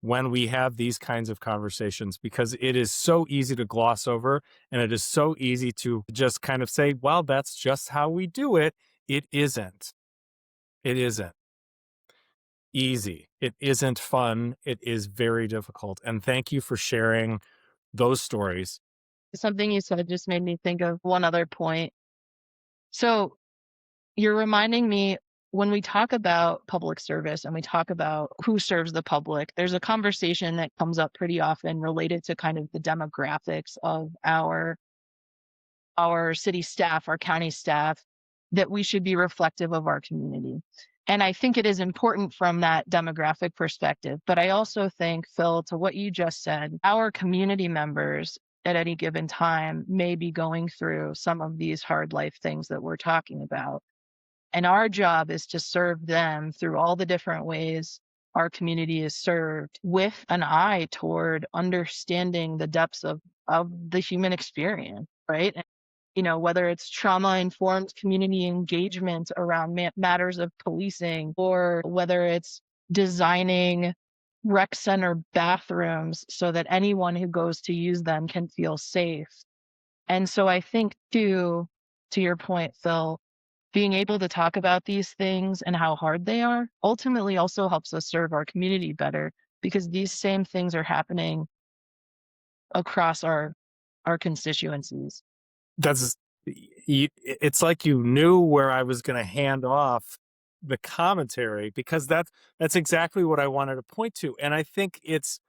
when we have these kinds of conversations, because it is so easy to gloss over, and it is so easy to just kind of say, well, that's just how we do it. It isn't. It isn't easy. It isn't fun. It is very difficult. And thank you for sharing those stories. Something you said just made me think of one other point. So you're reminding me, when we talk about public service and we talk about who serves the public, there's a conversation that comes up pretty often related to kind of the demographics of our city staff, our county staff, that we should be reflective of our community. And I think it is important from that demographic perspective. But I also think, Phil, to what you just said, our community members at any given time may be going through some of these hard life things that we're talking about. And our job is to serve them through all the different ways our community is served, with an eye toward understanding the depths of the human experience, right? And, whether it's trauma-informed community engagement around matters of policing, or whether it's designing rec center bathrooms so that anyone who goes to use them can feel safe. And so I think, too, to your point, Phil, being able to talk about these things and how hard they are ultimately also helps us serve our community better, because these same things are happening across our constituencies. It's like you knew where I was going to hand off the commentary, because that's exactly what I wanted to point to. And I think it's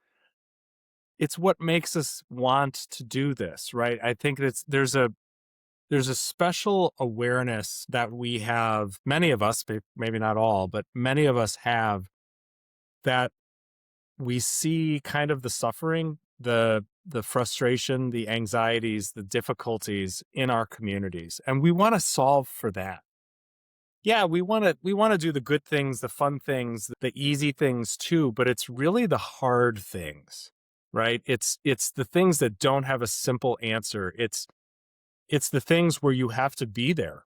what makes us want to do this, right? I think there's a special awareness that we have, many of us, maybe not all, but many of us have, that we see kind of the suffering, the frustration, the anxieties, the difficulties in our communities, and we want to solve for that. Yeah, we want to do the good things, the fun things, the easy things too, but it's really the hard things, right? It's the things that don't have a simple answer. It's the things where you have to be there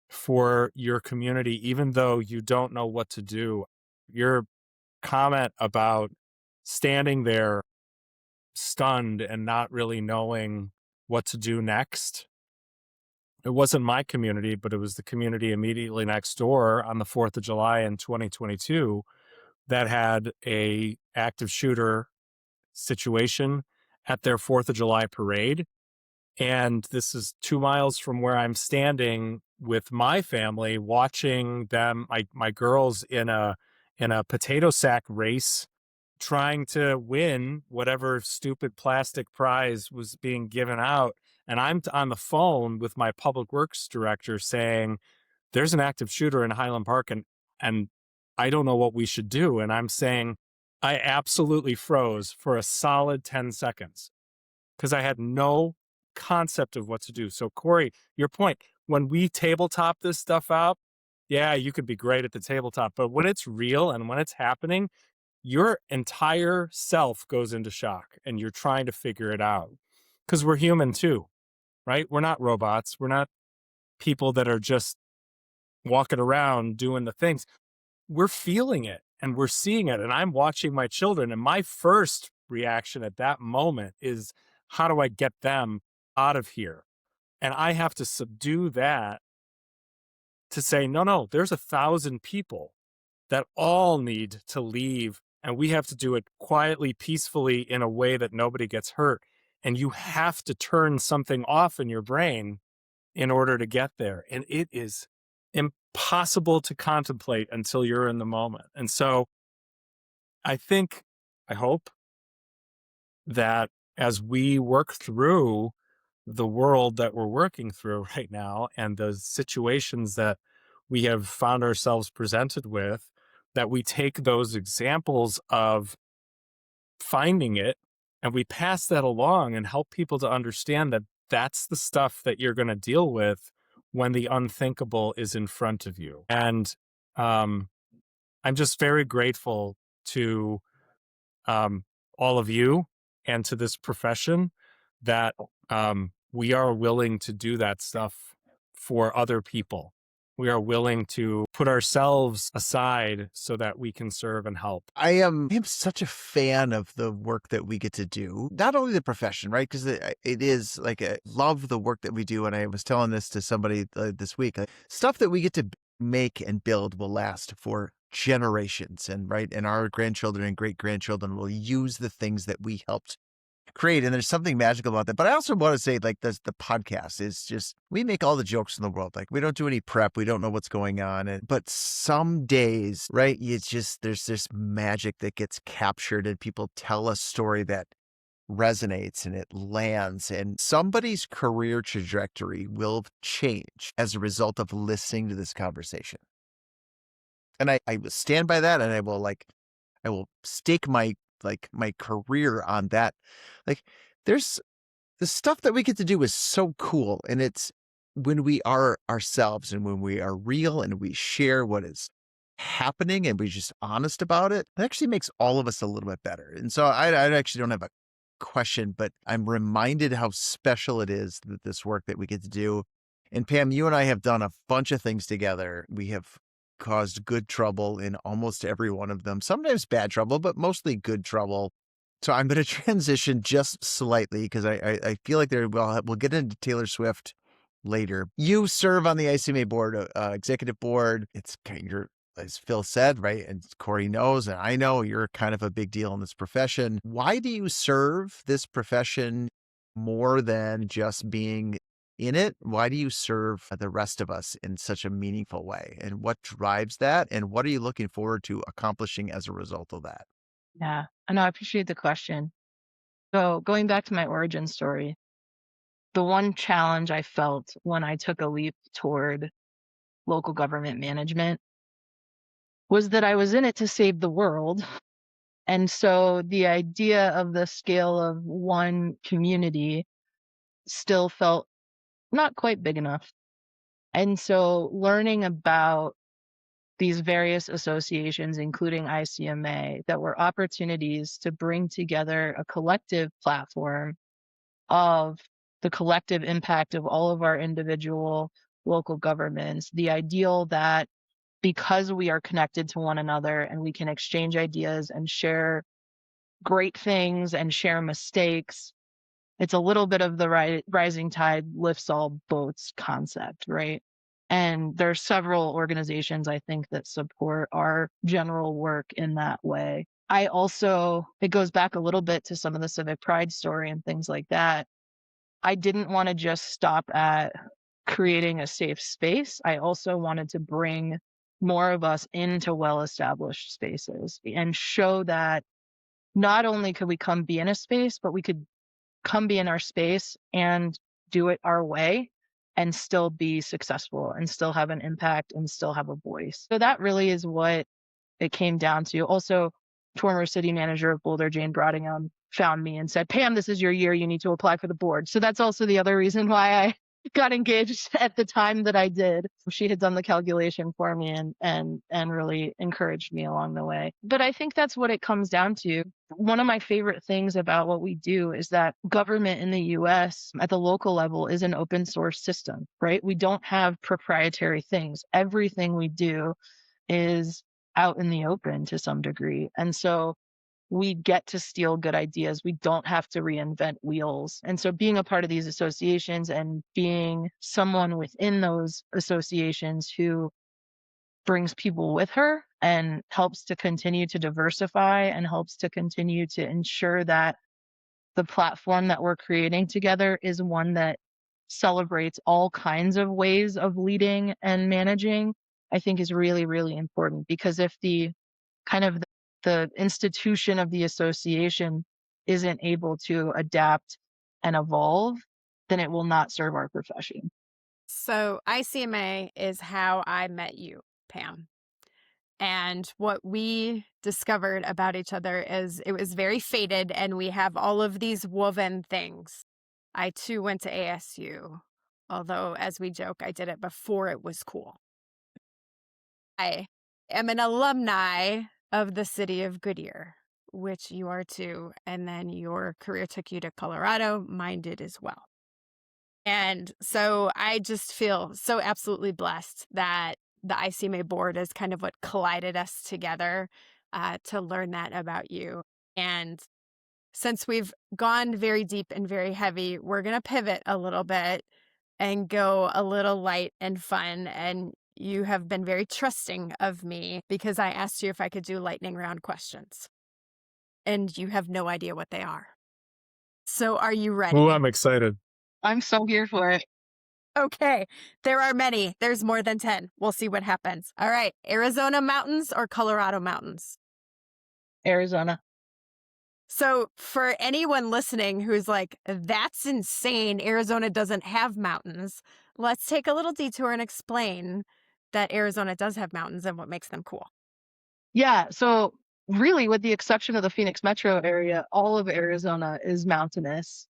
for your community, even though you don't know what to do. Your comment about standing there stunned and not really knowing what to do next. It wasn't my community, but it was the community immediately next door on the 4th of July in 2022 that had a active shooter situation at their 4th of July parade. And this is 2 miles from where I'm standing with my family, watching them, my girls, in a potato sack race, trying to win whatever stupid plastic prize was being given out. And I'm on the phone with my public works director saying, there's an active shooter in Highland Park, and I don't know what we should do. And I'm saying, I absolutely froze for a solid 10 seconds because I had no concept of what to do. So Corey, your point, when we tabletop this stuff out, yeah, you could be great at the tabletop, but when it's real and when it's happening, your entire self goes into shock and you're trying to figure it out, because we're human too, right? We're not robots. We're not people that are just walking around doing the things. We're feeling it and we're seeing it. And I'm watching my children. And my first reaction at that moment is, how do I get them out of here? And I have to subdue that to say, no, there's 1,000 people that all need to leave. And we have to do it quietly, peacefully, in a way that nobody gets hurt. And you have to turn something off in your brain in order to get there. And it is impossible to contemplate until you're in the moment. And so I hope that as we work through the world that we're working through right now and the situations that we have found ourselves presented with, that we take those examples of finding it and we pass that along and help people to understand that that's the stuff that you're going to deal with when the unthinkable is in front of you. And I'm just very grateful to all of you and to this profession that we are willing to do that stuff for other people. We are willing to put ourselves aside so that we can serve and help. I am such a fan of the work that we get to do, not only the profession, right? Because it is like, I love the work that we do. And I was telling this to somebody this week, stuff that we get to make and build will last for generations. And our grandchildren and great grandchildren will use the things that we helped create. And there's something magical about that. But I also want to say, like, the podcast is just, we make all the jokes in the world. Like, we don't do any prep. We don't know what's going on. But some days, right, it's just, there's this magic that gets captured and people tell a story that resonates and it lands, and somebody's career trajectory will change as a result of listening to this conversation. And I will stand by that, and I will stake my career on that. Like, there's the stuff that we get to do is so cool. And it's when we are ourselves and when we are real and we share what is happening and we're just honest about it, it actually makes all of us a little bit better. And so I actually don't have a question, but I'm reminded how special it is that this work that we get to do. And Pam, you and I have done a bunch of things together. We have caused good trouble in almost every one of them, sometimes bad trouble, but mostly good trouble. So I'm going to transition just slightly because I feel like we'll get into Taylor Swift later. You serve on the ICMA board, executive board. It's as Phil said, right? And Corey knows, and I know you're kind of a big deal in this profession. Why do you serve this profession more than just being in it? Why do you serve the rest of us in such a meaningful way? And what drives that? And what are you looking forward to accomplishing as a result of that? Yeah, I know. I appreciate the question. So going back to my origin story, the one challenge I felt when I took a leap toward local government management was that I was in it to save the world. And so the idea of the scale of one community still felt not quite big enough. And so learning about these various associations, including ICMA, that were opportunities to bring together a collective platform of the collective impact of all of our individual local governments, the ideal that because we are connected to one another and we can exchange ideas and share great things and share mistakes, it's a little bit of the rising tide lifts all boats concept, right? And there are several organizations, I think, that support our general work in that way. It goes back a little bit to some of the civic pride story and things like that. I didn't want to just stop at creating a safe space. I also wanted to bring more of us into well-established spaces and show that not only could we come be in a space, but we could come be in our space and do it our way and still be successful and still have an impact and still have a voice. So that really is what it came down to. Also, former city manager of Boulder, Jane Brodingham, found me and said, Pam, this is your year. You need to apply for the board. So that's also the other reason why got engaged at the time that I did. She had done the calculation for me and really encouraged me along the way. But I think that's what it comes down to. One of my favorite things about what we do is that government in the US at the local level is an open source system, right? We don't have proprietary things. Everything we do is out in the open to some degree. And so we get to steal good ideas. We don't have to reinvent wheels. And so being a part of these associations and being someone within those associations who brings people with her and helps to continue to diversify and helps to continue to ensure that the platform that we're creating together is one that celebrates all kinds of ways of leading and managing, I think is really, really important. Because if the kind of the institution of the association isn't able to adapt and evolve, then it will not serve our profession. So ICMA is how I met you, Pam. And what we discovered about each other is it was very fated, and we have all of these woven things. I too went to ASU, although as we joke, I did it before it was cool. I am an alumni of the city of Goodyear, which you are too. And then your career took you to Colorado. Mine did as well. And so I just feel so absolutely blessed that the ICMA board is kind of what collided us together to learn that about you. And since we've gone very deep and very heavy, we're going to pivot a little bit and go a little light and fun. And you have been very trusting of me because I asked you if I could do lightning round questions. And you have no idea what they are. So are you ready? Oh, I'm excited. I'm so here for it. Okay. There are many. There's more than 10. We'll see what happens. All right. Arizona mountains or Colorado mountains? Arizona. So for anyone listening who's like, that's insane, Arizona doesn't have mountains, let's take a little detour and explain that Arizona does have mountains and what makes them cool. Yeah. So really, with the exception of the Phoenix metro area, all of Arizona is mountainous.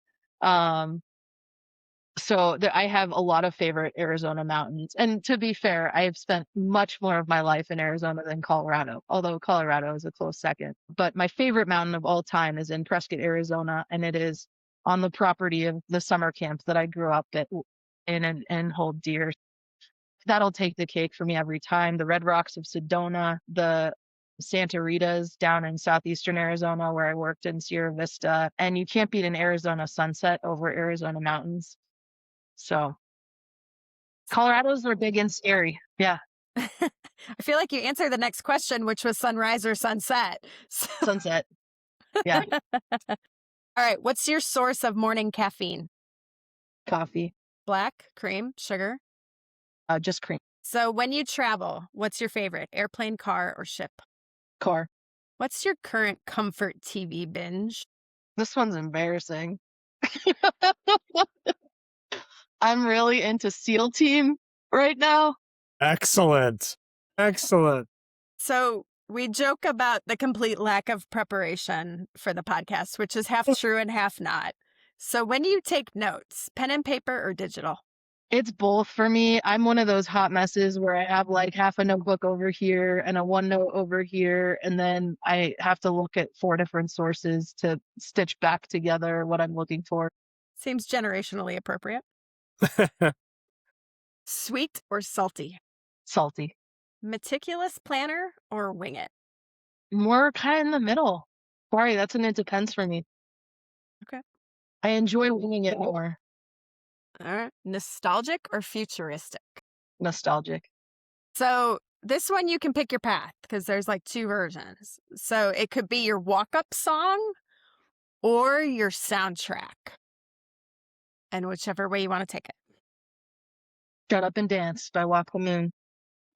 So I have a lot of favorite Arizona mountains. And to be fair, I have spent much more of my life in Arizona than Colorado, although Colorado is a close second. But my favorite mountain of all time is in Prescott, Arizona, and it is on the property of the summer camp that I grew up in and hold dear. That'll take the cake for me every time. The Red Rocks of Sedona, the Santa Rita's down in southeastern Arizona where I worked in Sierra Vista. And you can't beat an Arizona sunset over Arizona mountains. So Colorado's are big and scary. Yeah. I feel like you answered the next question, which was sunrise or sunset. Sunset. Yeah. All right. What's your source of morning caffeine? Coffee. Black, cream, sugar? Just cream. So when you travel, what's your favorite? Airplane, car, or ship? Car. What's your current comfort TV binge? This one's embarrassing. I'm really into SEAL Team right now. Excellent. Excellent. So we joke about the complete lack of preparation for the podcast, which is half true and half not. So when you take notes, pen and paper or digital? It's both for me. I'm one of those hot messes where I have like half a notebook over here and a OneNote over here. And then I have to look at 4 different sources to stitch back together what I'm looking for. Seems generationally appropriate. Sweet or salty? Salty. Meticulous planner or wing it? More kind of in the middle. Sorry, that's an it depends for me. Okay. I enjoy winging it more. All right. Nostalgic or futuristic? Nostalgic. So this one you can pick your path because there's like 2 versions. So it could be your walk-up song or your soundtrack. And whichever way you want to take it. Shut Up and Dance by Walk the Moon.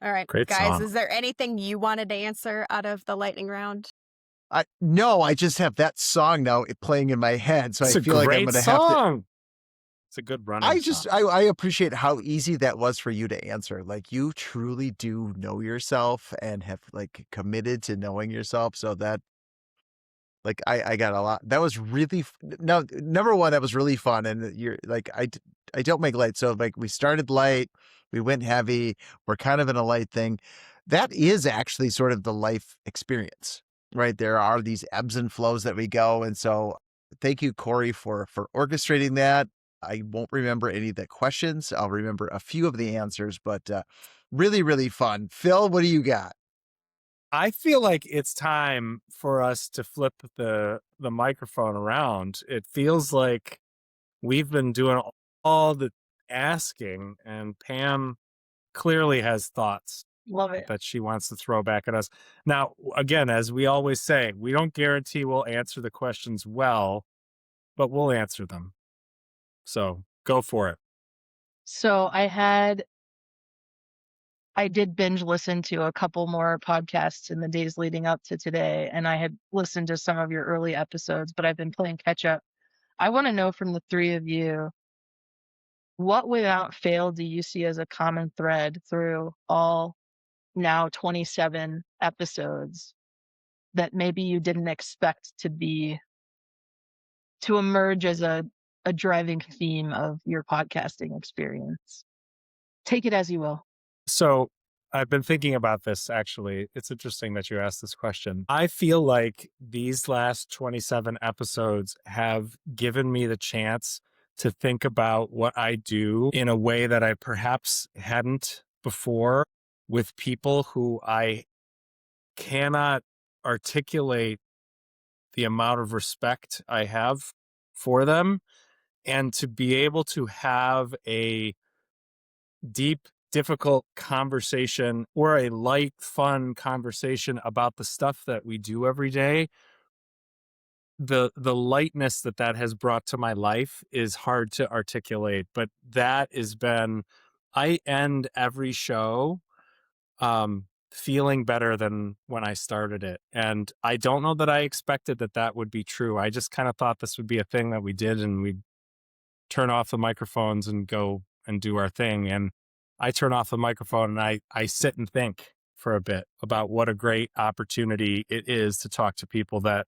All right, Great guys, song. is there anything you wanted to answer out of the lightning round? No, I just have that song now playing in my head. So It's I a feel like I'm great going to have to. song. It's a good running song. I appreciate how easy that was for you to answer. Like you truly do know yourself and have like committed to knowing yourself. So that like I got a lot. That was really number one. That was really fun, and you're like I don't make light. So like we started light, we went heavy, we're kind of in a light thing. That is actually sort of the life experience, right? There are these ebbs and flows that we go. And so thank you, Corey, for orchestrating that. I won't remember any of the questions. I'll remember a few of the answers, but really, really fun. Phil, what do you got? I feel like it's time for us to flip the microphone around. It feels like we've been doing all the asking, and Pam clearly has thoughts Love it. that she wants to throw back at us. Now, again, as we always say, we don't guarantee we'll answer the questions well, but we'll answer them. So go for it. So I did binge listen to a couple more podcasts in the days leading up to today, and I had listened to some of your early episodes, but I've been playing catch up. I want to know from the three of you, what without fail do you see as a common thread through all now 27 episodes that maybe you didn't expect to emerge as a driving theme of your podcasting experience? Take it as you will. So I've been thinking about this, actually. It's interesting that you asked this question. I feel like these last 27 episodes have given me the chance to think about what I do in a way that I perhaps hadn't before, with people who I cannot articulate the amount of respect I have for them, and to be able to have a deep, difficult conversation or a light, fun conversation about the stuff that we do every day. The lightness that has brought to my life is hard to articulate, but that has been, I end every show feeling better than when I started it. And I don't know that I expected that would be true. I just kind of thought this would be a thing that we did, and we'd turn off the microphones and go and do our thing. And I turn off the microphone and I sit and think for a bit about what a great opportunity it is to talk to people that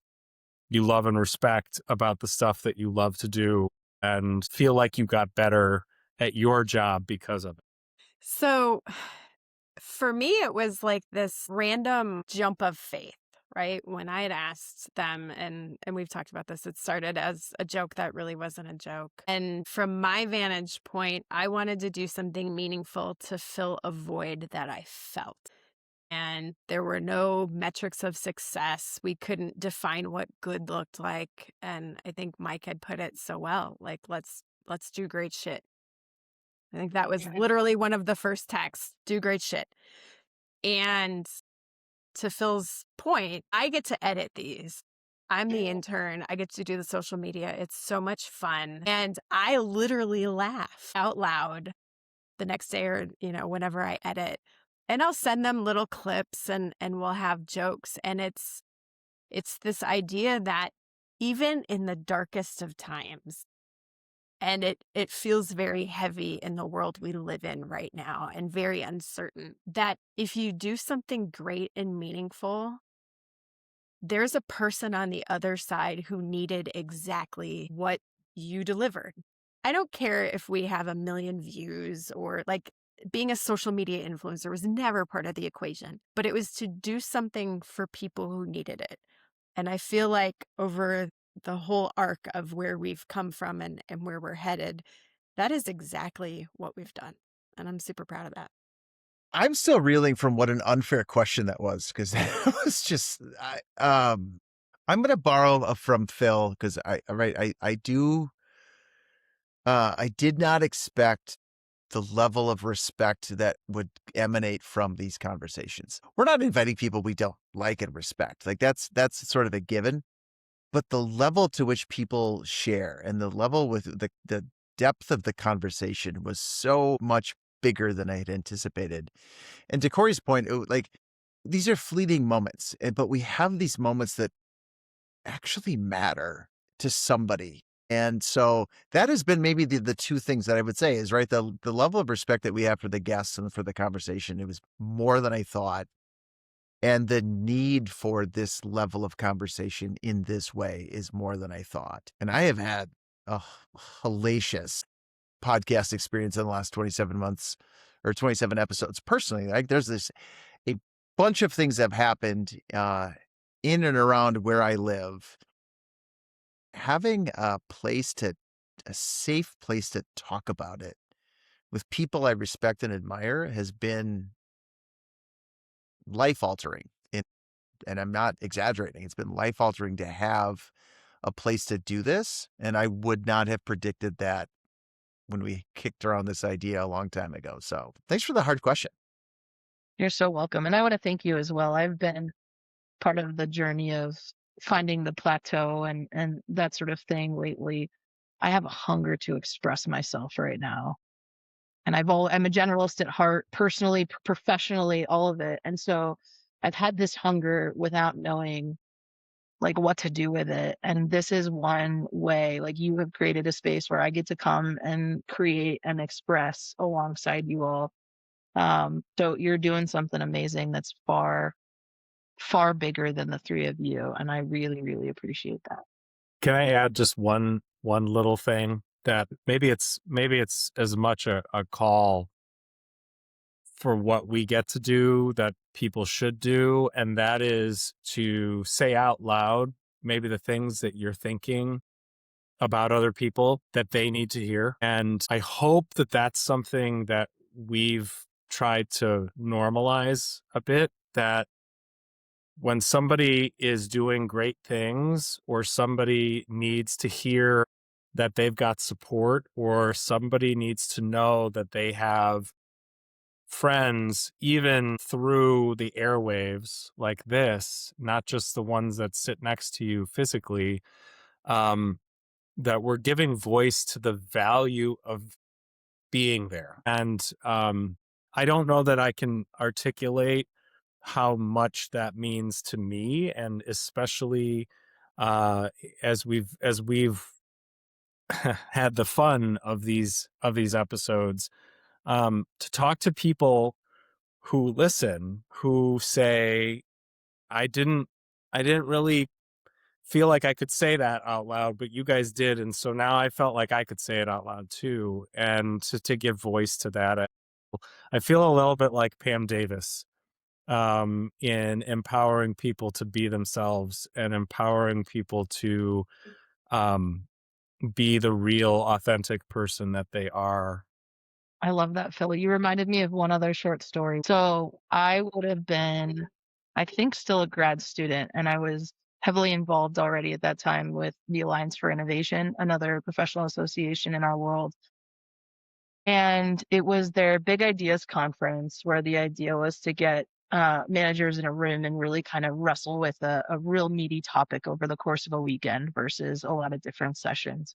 you love and respect about the stuff that you love to do, and feel like you got better at your job because of it. So for me, it was like this random jump of faith, right? When I had asked them, and we've talked about this, it started as a joke that really wasn't a joke. And from my vantage point, I wanted to do something meaningful to fill a void that I felt. And there were no metrics of success. We couldn't define what good looked like. And I think Mike had put it so well, like, let's do great shit. I think that was literally one of the first texts, do great shit. And to Phil's point, I get to edit these. I'm the intern. I get to do the social media. It's so much fun. And I literally laugh out loud the next day, or, whenever I edit. And I'll send them little clips, and we'll have jokes. And it's this idea that even in the darkest of times, and it feels very heavy in the world we live in right now, and very uncertain, that if you do something great and meaningful, there's a person on the other side who needed exactly what you delivered. I don't care if we have 1 million views, or like, being a social media influencer was never part of the equation, but it was to do something for people who needed it. And I feel like over the whole arc of where we've come from and where we're headed, that is exactly what we've done. And I'm super proud of that. I'm still reeling from what an unfair question that was, because that was just, I'm going to borrow from Phil, because I did not expect the level of respect that would emanate from these conversations. We're not inviting people we don't like and respect. Like that's sort of a given, but the level to which people share, and the level with the depth of the conversation, was so much bigger than I had anticipated. And to Corey's point, like, these are fleeting moments, but we have these moments that actually matter to somebody. And so that has been maybe the two things that I would say is, right, the level of respect that we have for the guests and for the conversation, it was more than I thought. And the need for this level of conversation in this way is more than I thought. And I have had a hellacious podcast experience in the last 27 months or 27 episodes personally. Like there's a bunch of things that have happened in and around where I live. Having a safe place to talk about it with people I respect and admire has been life altering. And I'm not exaggerating. It's been life altering to have a place to do this. And I would not have predicted that when we kicked around this idea a long time ago. So thanks for the hard question. You're so welcome. And I want to thank you as well. I've been part of the journey of finding the plateau and that sort of thing lately. I have a hunger to express myself right now. And I'm a generalist at heart, personally, professionally, all of it. And so I've had this hunger without knowing like what to do with it. And this is one way, like you have created a space where I get to come and create and express alongside you all. So you're doing something amazing that's far, far bigger than the three of you. And I really, really appreciate that. Can I add just one little thing that maybe it's as much a call for what we get to do that people should do, and that is to say out loud maybe the things that you're thinking about other people that they need to hear. And I hope that that's something that we've tried to normalize a bit, that when somebody is doing great things or somebody needs to hear that they've got support or somebody needs to know that they have friends, even through the airwaves like this, not just the ones that sit next to you physically, that we're giving voice to the value of being there. And I don't know that I can articulate how much that means to me, and especially as we've had the fun of these episodes, to talk to people who listen, who say, I didn't really feel like I could say that out loud, but you guys did. And so now I felt like I could say it out loud too. And to give voice to that, I feel a little bit like Pam Davis in empowering people to be themselves and empowering people to be the real authentic person that they are. I love that, Philly. You reminded me of one other short story. So I would have been, I think, still a grad student, and I was heavily involved already at that time with the Alliance for Innovation, another professional association in our world. And it was their Big Ideas conference where the idea was to get managers in a room and really kind of wrestle with a real meaty topic over the course of a weekend versus a lot of different sessions.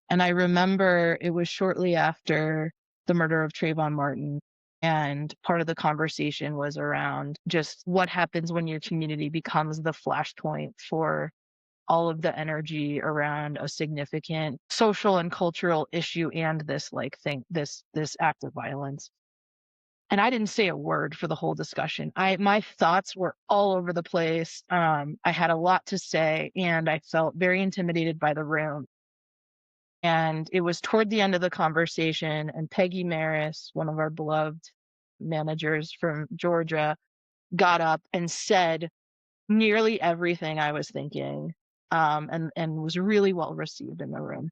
And I remember it was shortly after the murder of Trayvon Martin. And part of the conversation was around just what happens when your community becomes the flashpoint for all of the energy around a significant social and cultural issue and this act of violence. And I didn't say a word for the whole discussion. My thoughts were all over the place. I had a lot to say, and I felt very intimidated by the room. And it was toward the end of the conversation, and Peggy Maris, one of our beloved managers from Georgia, got up and said nearly everything I was thinking, and was really well received in the room.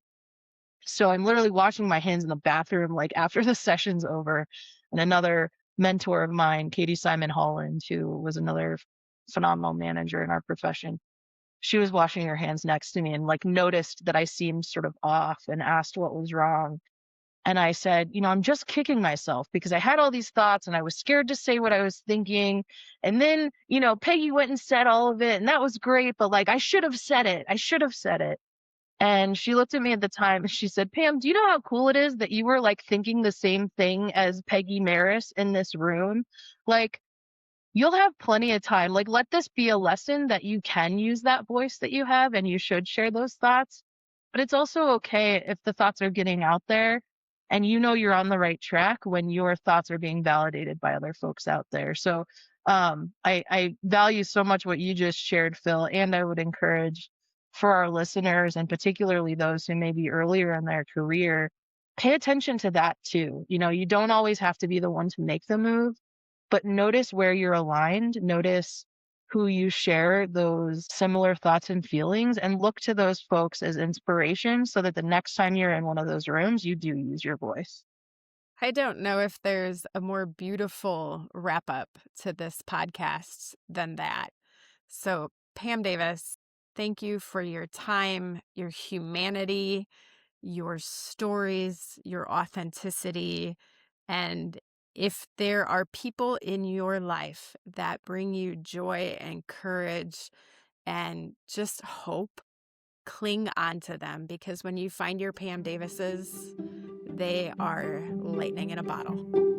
So I'm literally washing my hands in the bathroom, like after the session's over, and another mentor of mine, Katie Simon Holland, who was another phenomenal manager in our profession, she was washing her hands next to me and like noticed that I seemed sort of off and asked what was wrong. And I said, I'm just kicking myself because I had all these thoughts and I was scared to say what I was thinking. And then, Peggy went and said all of it and that was great, but like, I should have said it. And she looked at me at the time and she said, Pam, do you know how cool it is that you were like thinking the same thing as Peggy Maris in this room? Like, you'll have plenty of time. Like, let this be a lesson that you can use that voice that you have and you should share those thoughts. But it's also okay if the thoughts are getting out there and you're on the right track when your thoughts are being validated by other folks out there. So I value so much what you just shared, Phil, and I would encourage for our listeners and particularly those who may be earlier in their career pay attention to that too. You don't always have to be the one to make the move, but notice where you're aligned. Notice who you share those similar thoughts and feelings, and look to those folks as inspiration so that the next time you're in one of those rooms, you do use your voice. I don't know if there's a more beautiful wrap up to this podcast than that. So, Pam Davis, thank you for your time, your humanity, your stories, your authenticity. And if there are people in your life that bring you joy and courage and just hope, cling on to them, because when you find your Pam Davises, they are lightning in a bottle.